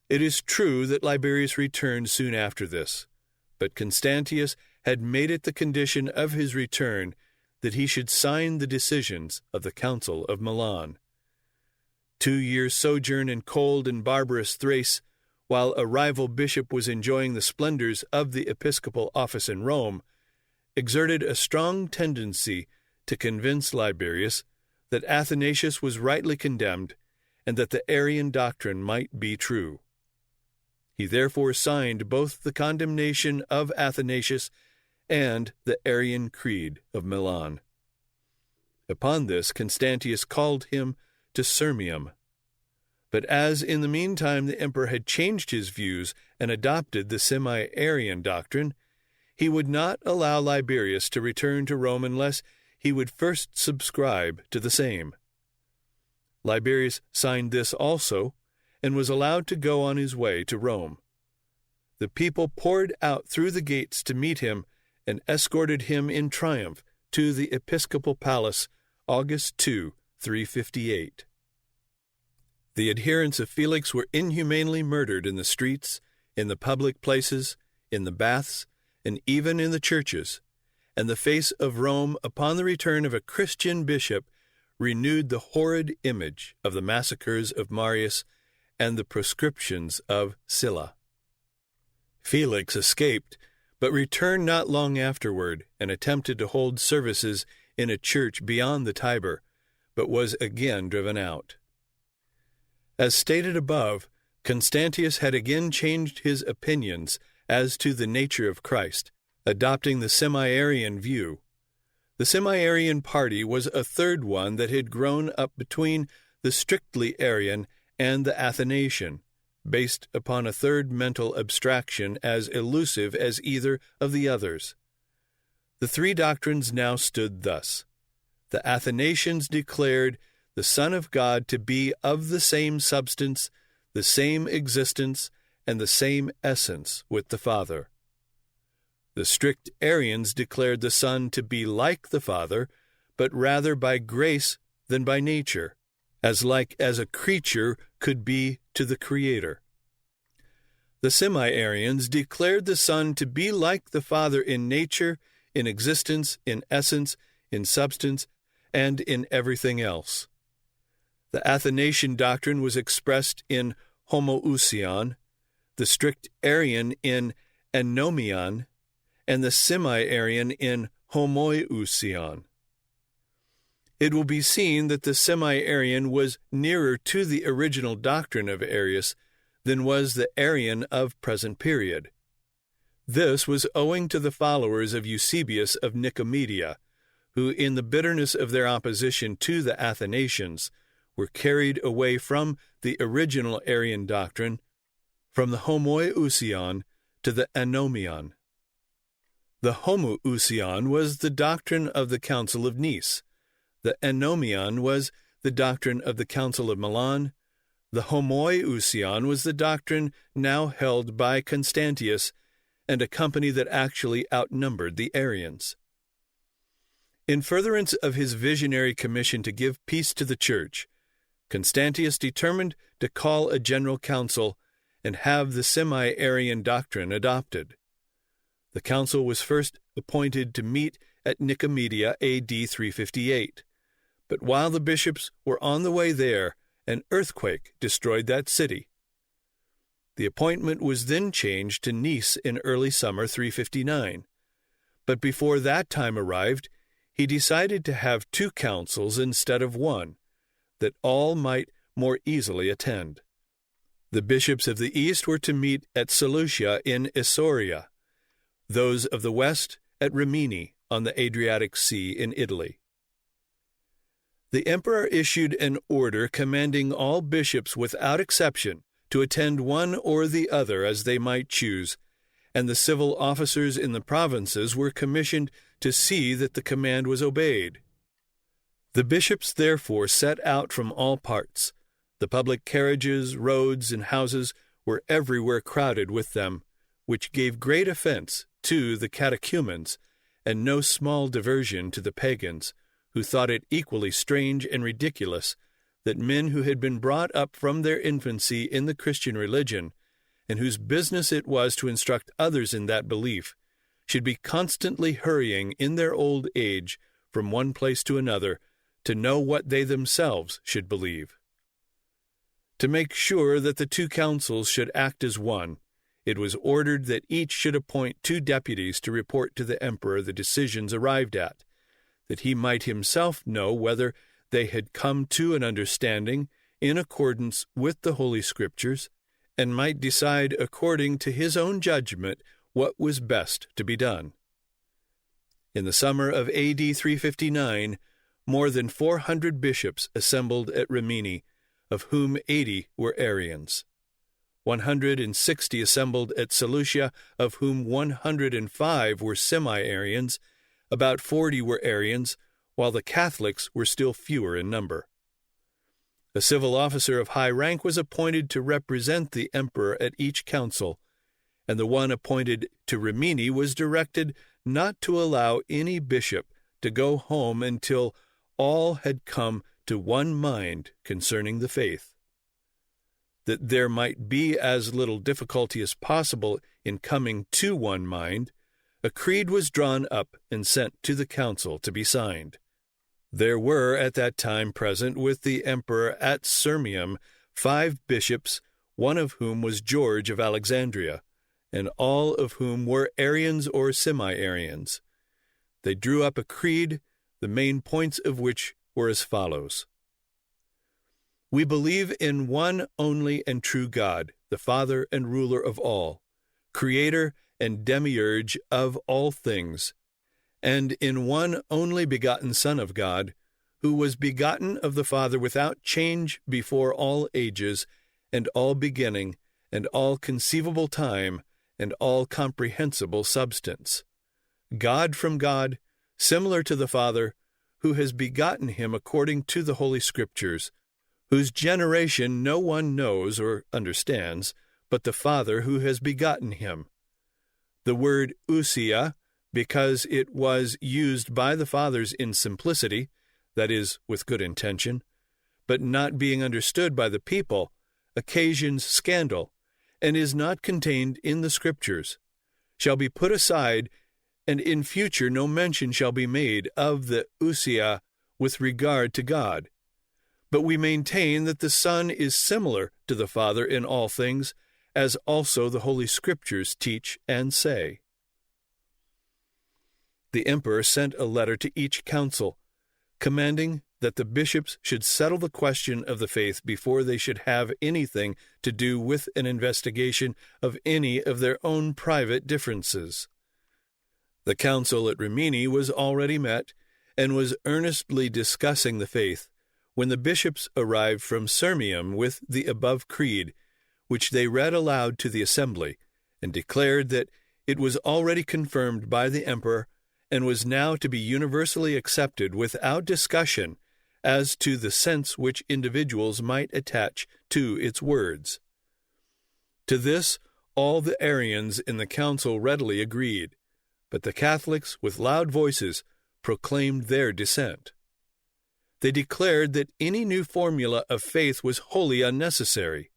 It is true that Liberius returned soon after this, but Constantius had made it the condition of his return that he should sign the decisions of the Council of Milan. 2 years' sojourn in cold and barbarous Thrace, while a rival bishop was enjoying the splendors of the episcopal office in Rome, exerted a strong tendency to convince Liberius that Athanasius was rightly condemned, and that the Arian doctrine might be true. He therefore signed both the condemnation of Athanasius and the Arian Creed of Milan. Upon this, Constantius called him to Sirmium. But as in the meantime the emperor had changed his views and adopted the semi-Arian doctrine, he would not allow Liberius to return to Rome unless he would first subscribe to the same. Liberius signed this also, and was allowed to go on his way to Rome. The people poured out through the gates to meet him and escorted him in triumph to the episcopal palace, August 2, 358. The adherents of Felix were inhumanely murdered in the streets, in the public places, in the baths, and even in the churches, and the face of Rome, upon the return of a Christian bishop, renewed the horrid image of the massacres of Marius and the proscriptions of Sylla. Felix escaped, but returned not long afterward, and attempted to hold services in a church beyond the Tiber, but was again driven out. As stated above, Constantius had again changed his opinions as to the nature of Christ, adopting the semi-Arian view. The semi-Arian party was a third one that had grown up between the strictly Arian and the Athanasian, based upon a third mental abstraction as elusive as either of the others. The three doctrines now stood thus. The Athanasians declared the Son of God to be of the same substance, the same existence, and the same essence with the Father. The strict Arians declared the Son to be like the Father, but rather by grace than by nature, as like as a creature could be to the Creator. The semi-Arians declared the Son to be like the Father in nature, in existence, in essence, in substance, and in everything else. The Athanasian doctrine was expressed in homoousion, the strict Arian in anomion, and the semi-Arian in homoiousion. It will be seen that the semi-Arian was nearer to the original doctrine of Arius than was the Arian of present period. This was owing to the followers of Eusebius of Nicomedia, who, in the bitterness of their opposition to the Athanasians, were carried away from the original Arian doctrine, from the homoiousion to the anomion. The homoousion was the doctrine of the Council of Nice. The anomion was the doctrine of the Council of Milan. The homoiousion was the doctrine now held by Constantius and a company that actually outnumbered the Arians. In furtherance of his visionary commission to give peace to the Church, Constantius determined to call a general council and have the semi-Arian doctrine adopted. The council was first appointed to meet at Nicomedia A.D. 358, but while the bishops were on the way there, an earthquake destroyed that city. The appointment was then changed to Nice in early summer 359, but before that time arrived, he decided to have two councils instead of one, that all might more easily attend. The bishops of the east were to meet at Seleucia in Isauria, those of the west at Rimini on the Adriatic Sea in Italy. The emperor issued an order commanding all bishops without exception to attend one or the other as they might choose, and the civil officers in the provinces were commissioned to see that the command was obeyed. The bishops therefore set out from all parts. The public carriages, roads, and houses were everywhere crowded with them, which gave great offense to the catechumens, and no small diversion to the pagans, who thought it equally strange and ridiculous that men who had been brought up from their infancy in the Christian religion, and whose business it was to instruct others in that belief, should be constantly hurrying in their old age from one place to another to know what they themselves should believe. To make sure that the two councils should act as one, it was ordered that each should appoint 2 deputies to report to the emperor the decisions arrived at, that he might himself know whether they had come to an understanding in accordance with the Holy Scriptures, and might decide according to his own judgment what was best to be done. In the summer of A.D. 359, more than 400 bishops assembled at Rimini, of whom 80 were Arians. 160 assembled at Seleucia, of whom 105 were semi-Arians. About 40 were Arians, while the Catholics were still fewer in number. A civil officer of high rank was appointed to represent the emperor at each council, and the one appointed to Rimini was directed not to allow any bishop to go home until all had come to one mind concerning the faith. That there might be as little difficulty as possible in coming to one mind, a creed was drawn up and sent to the council to be signed. There were at that time present with the emperor at Sirmium 5 bishops, one of whom was George of Alexandria, and all of whom were Arians or semi-Arians. They drew up a creed, the main points of which were as follows. We believe in one only and true God, the Father and ruler of all, creator and demiurge of all things, and in one only begotten Son of God, who was begotten of the Father without change before all ages, and all beginning, and all conceivable time, and all comprehensible substance. God from God, similar to the Father, who has begotten him according to the Holy Scriptures, whose generation no one knows or understands, but the Father who has begotten him. The word ousia, because it was used by the fathers in simplicity, that is, with good intention, but not being understood by the people, occasions scandal, and is not contained in the Scriptures, shall be put aside, and in future no mention shall be made of the ousia with regard to God. But we maintain that the Son is similar to the Father in all things, as also the Holy Scriptures teach and say. The emperor sent a letter to each council, commanding that the bishops should settle the question of the faith before they should have anything to do with an investigation of any of their own private differences. The council at Rimini was already met, and was earnestly discussing the faith, when the bishops arrived from Sirmium with the above creed, which they read aloud to the assembly, and declared that it was already confirmed by the emperor, and was now to be universally accepted without discussion as to the sense which individuals might attach to its words. To this all the Arians in the council readily agreed, but the Catholics, with loud voices, proclaimed their dissent. They declared that any new formula of faith was wholly unnecessary,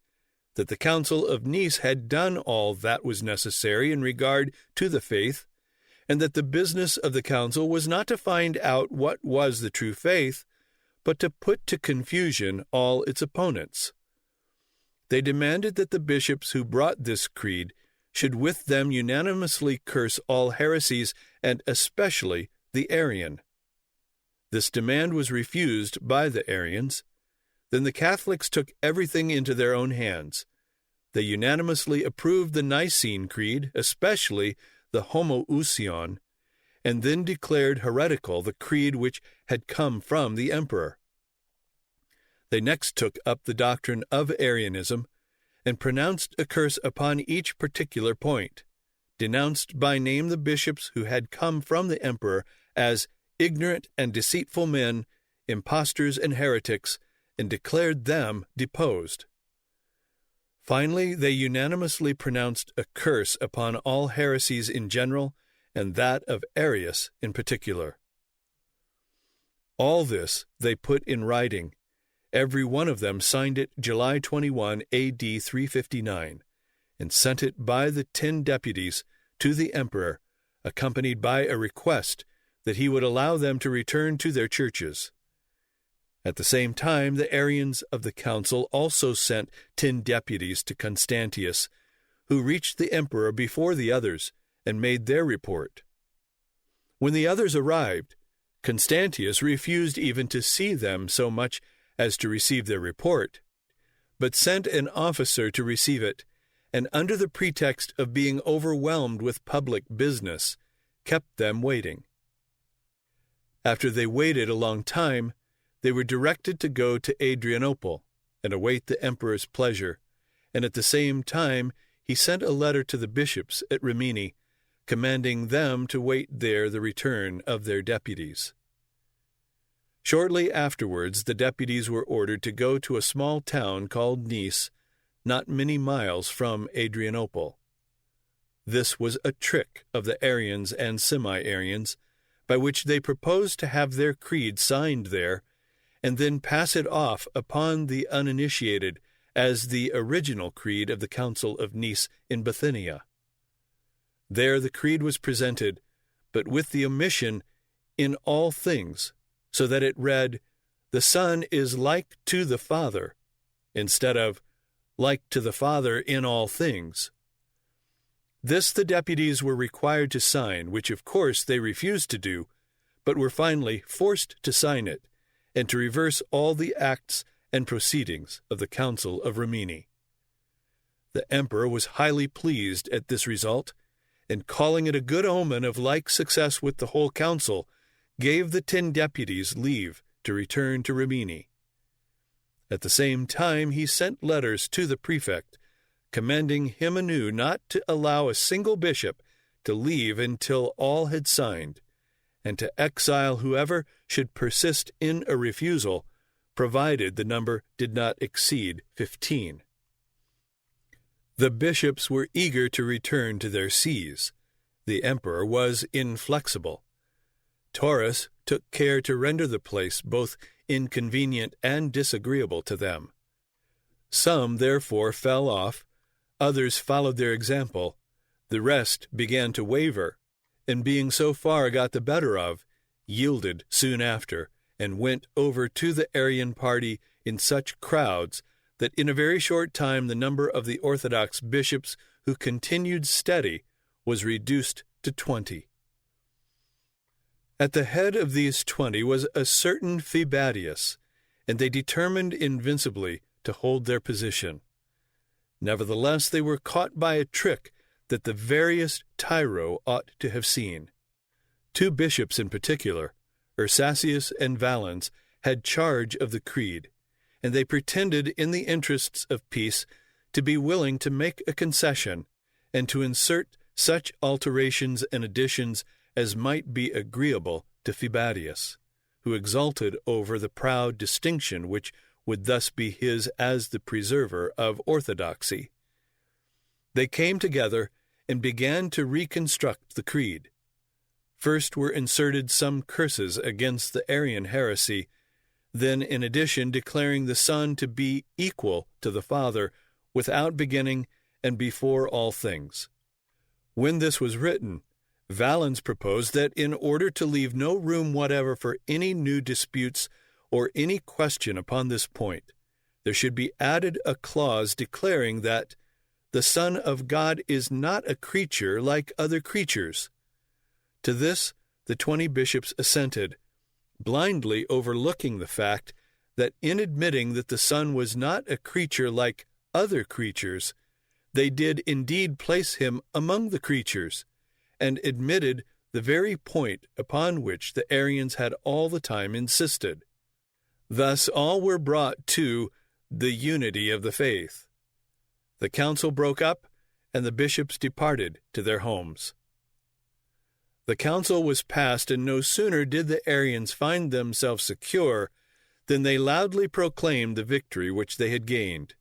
that the Council of Nice had done all that was necessary in regard to the faith, and that the business of the council was not to find out what was the true faith, but to put to confusion all its opponents. They demanded that the bishops who brought this creed should with them unanimously curse all heresies, and especially the Arian. This demand was refused by the Arians. Then the Catholics took everything into their own hands. They unanimously approved the Nicene Creed, especially the homoousion, and then declared heretical the creed which had come from the emperor. They next took up the doctrine of Arianism, and pronounced a curse upon each particular point, denounced by name the bishops who had come from the emperor as ignorant and deceitful men, impostors and heretics, and declared them deposed. Finally, they unanimously pronounced a curse upon all heresies in general, and that of Arius in particular. All this they put in writing. Every one of them signed it July 21, A.D. 359, and sent it by the 10 deputies to the emperor, accompanied by a request that he would allow them to return to their churches. At the same time, the Arians of the council also sent 10 deputies to Constantius, who reached the emperor before the others and made their report. When the others arrived, Constantius refused even to see them so much as to receive their report, but sent an officer to receive it, and under the pretext of being overwhelmed with public business, kept them waiting. After they waited a long time, they were directed to go to Adrianople and await the emperor's pleasure, and at the same time he sent a letter to the bishops at Rimini, commanding them to wait there the return of their deputies. Shortly afterwards, the deputies were ordered to go to a small town called Nice, not many miles from Adrianople. This was a trick of the Arians and semi-Arians, by which they proposed to have their creed signed there, and then pass it off upon the uninitiated as the original creed of the Council of Nice in Bithynia. There the creed was presented, but with the omission "in all things," so that it read, "The Son is like to the Father," instead of "like to the Father in all things." This the deputies were required to sign, which of course they refused to do, but were finally forced to sign it, and to reverse all the acts and proceedings of the Council of Rimini. The emperor was highly pleased at this result, and calling it a good omen of like success with the whole council, gave the 10 deputies leave to return to Rimini. At the same time he sent letters to the prefect, commanding him anew not to allow a single bishop to leave until all had signed, and to exile whoever should persist in a refusal, provided the number did not exceed 15. The bishops were eager to return to their sees. The emperor was inflexible. Taurus took care to render the place both inconvenient and disagreeable to them. Some therefore fell off, others followed their example, the rest began to waver, and being so far got the better of, yielded soon after, and went over to the Arian party in such crowds that in a very short time the number of the Orthodox bishops who continued steady was reduced to 20. At the head of these 20 was a certain Phoebadius, and they determined invincibly to hold their position. Nevertheless, they were caught by a trick that the veriest tyro ought to have seen. 2 bishops in particular, Ursacius and Valens, had charge of the creed, and they pretended in the interests of peace to be willing to make a concession and to insert such alterations and additions as might be agreeable to Phoebadius, who exulted over the proud distinction which would thus be his as the preserver of orthodoxy. They came together and began to reconstruct the creed. First were inserted some curses against the Arian heresy, then in addition declaring the Son to be equal to the Father without beginning and before all things. When this was written, Valens proposed that in order to leave no room whatever for any new disputes or any question upon this point, there should be added a clause declaring that the Son of God is not a creature like other creatures. To this the 20 bishops assented, blindly overlooking the fact that in admitting that the Son was not a creature like other creatures, they did indeed place him among the creatures, and admitted the very point upon which the Arians had all the time insisted. Thus all were brought to the unity of the faith. The council broke up, and the bishops departed to their homes. The council was passed, and no sooner did the Arians find themselves secure than they loudly proclaimed the victory which they had gained.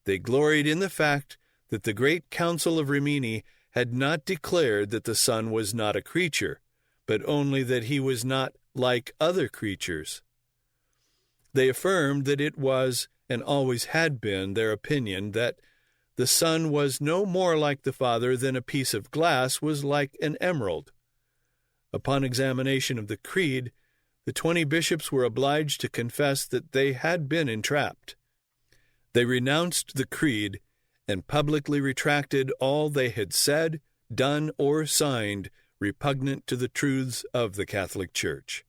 They gloried in the fact that the great council of Rimini had not declared that the Son was not a creature, but only that he was not like other creatures. They affirmed that it was, and always had been, their opinion that the Son was no more like the Father than a piece of glass was like an emerald. Upon examination of the creed, the 20 bishops were obliged to confess that they had been entrapped. They renounced the creed and publicly retracted all they had said, done, or signed repugnant to the truths of the Catholic Church.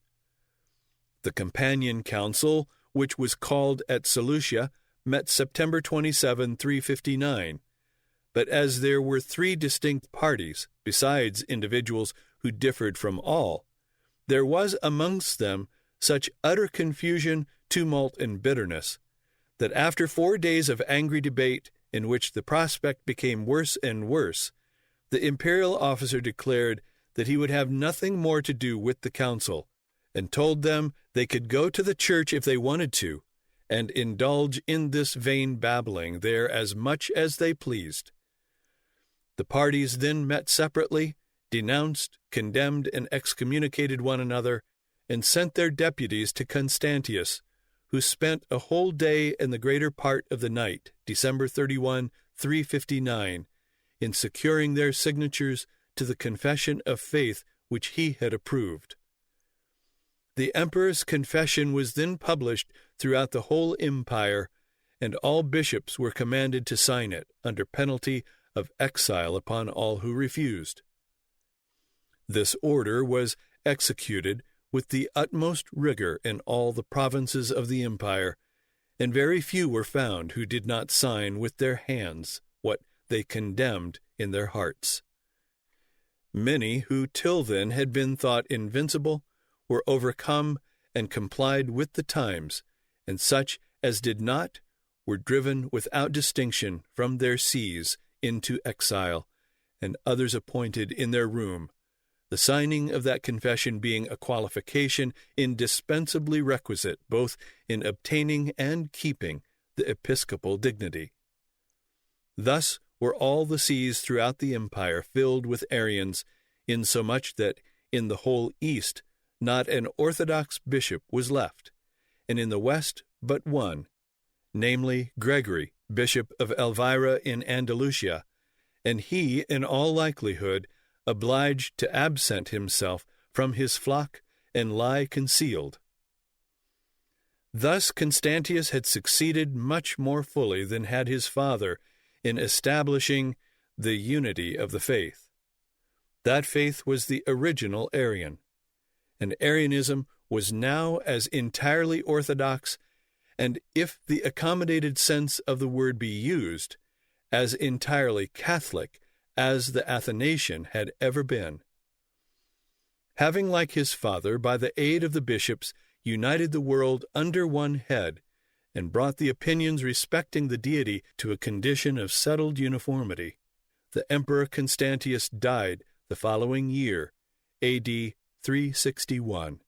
The companion council, which was called at Seleucia, met September 27, 359, but as there were 3 distinct parties, besides individuals who differed from all, there was amongst them such utter confusion, tumult, and bitterness, that after 4 days of angry debate, in which the prospect became worse and worse, the imperial officer declared that he would have nothing more to do with the council, and told them they could go to the church if they wanted to, and indulge in this vain babbling there as much as they pleased. The parties then met separately, denounced, condemned, and excommunicated one another, and sent their deputies to Constantius, who spent a whole day and the greater part of the night, December 31, 359, in securing their signatures to the confession of faith which he had approved. The emperor's confession was then published throughout the whole empire, and all bishops were commanded to sign it, under penalty of exile upon all who refused. This order was executed with the utmost rigor in all the provinces of the empire, and very few were found who did not sign with their hands what they condemned in their hearts. Many who till then had been thought invincible were overcome and complied with the times, and such as did not were driven without distinction from their sees into exile, and others appointed in their room, the signing of that confession being a qualification indispensably requisite both in obtaining and keeping the episcopal dignity. Thus were all the sees throughout the empire filled with Arians, insomuch that in the whole East not an Orthodox bishop was left, and in the West but one, namely Gregory, bishop of Elvira in Andalusia, and he, in all likelihood, obliged to absent himself from his flock and lie concealed. Thus Constantius had succeeded much more fully than had his father in establishing the unity of the faith. That faith was the original Arian, and Arianism was now as entirely orthodox, and, if the accommodated sense of the word be used, as entirely Catholic as the Athanasian had ever been. Having, like his father, by the aid of the bishops, united the world under one head, and brought the opinions respecting the deity to a condition of settled uniformity, the Emperor Constantius died the following year, A.D. 361.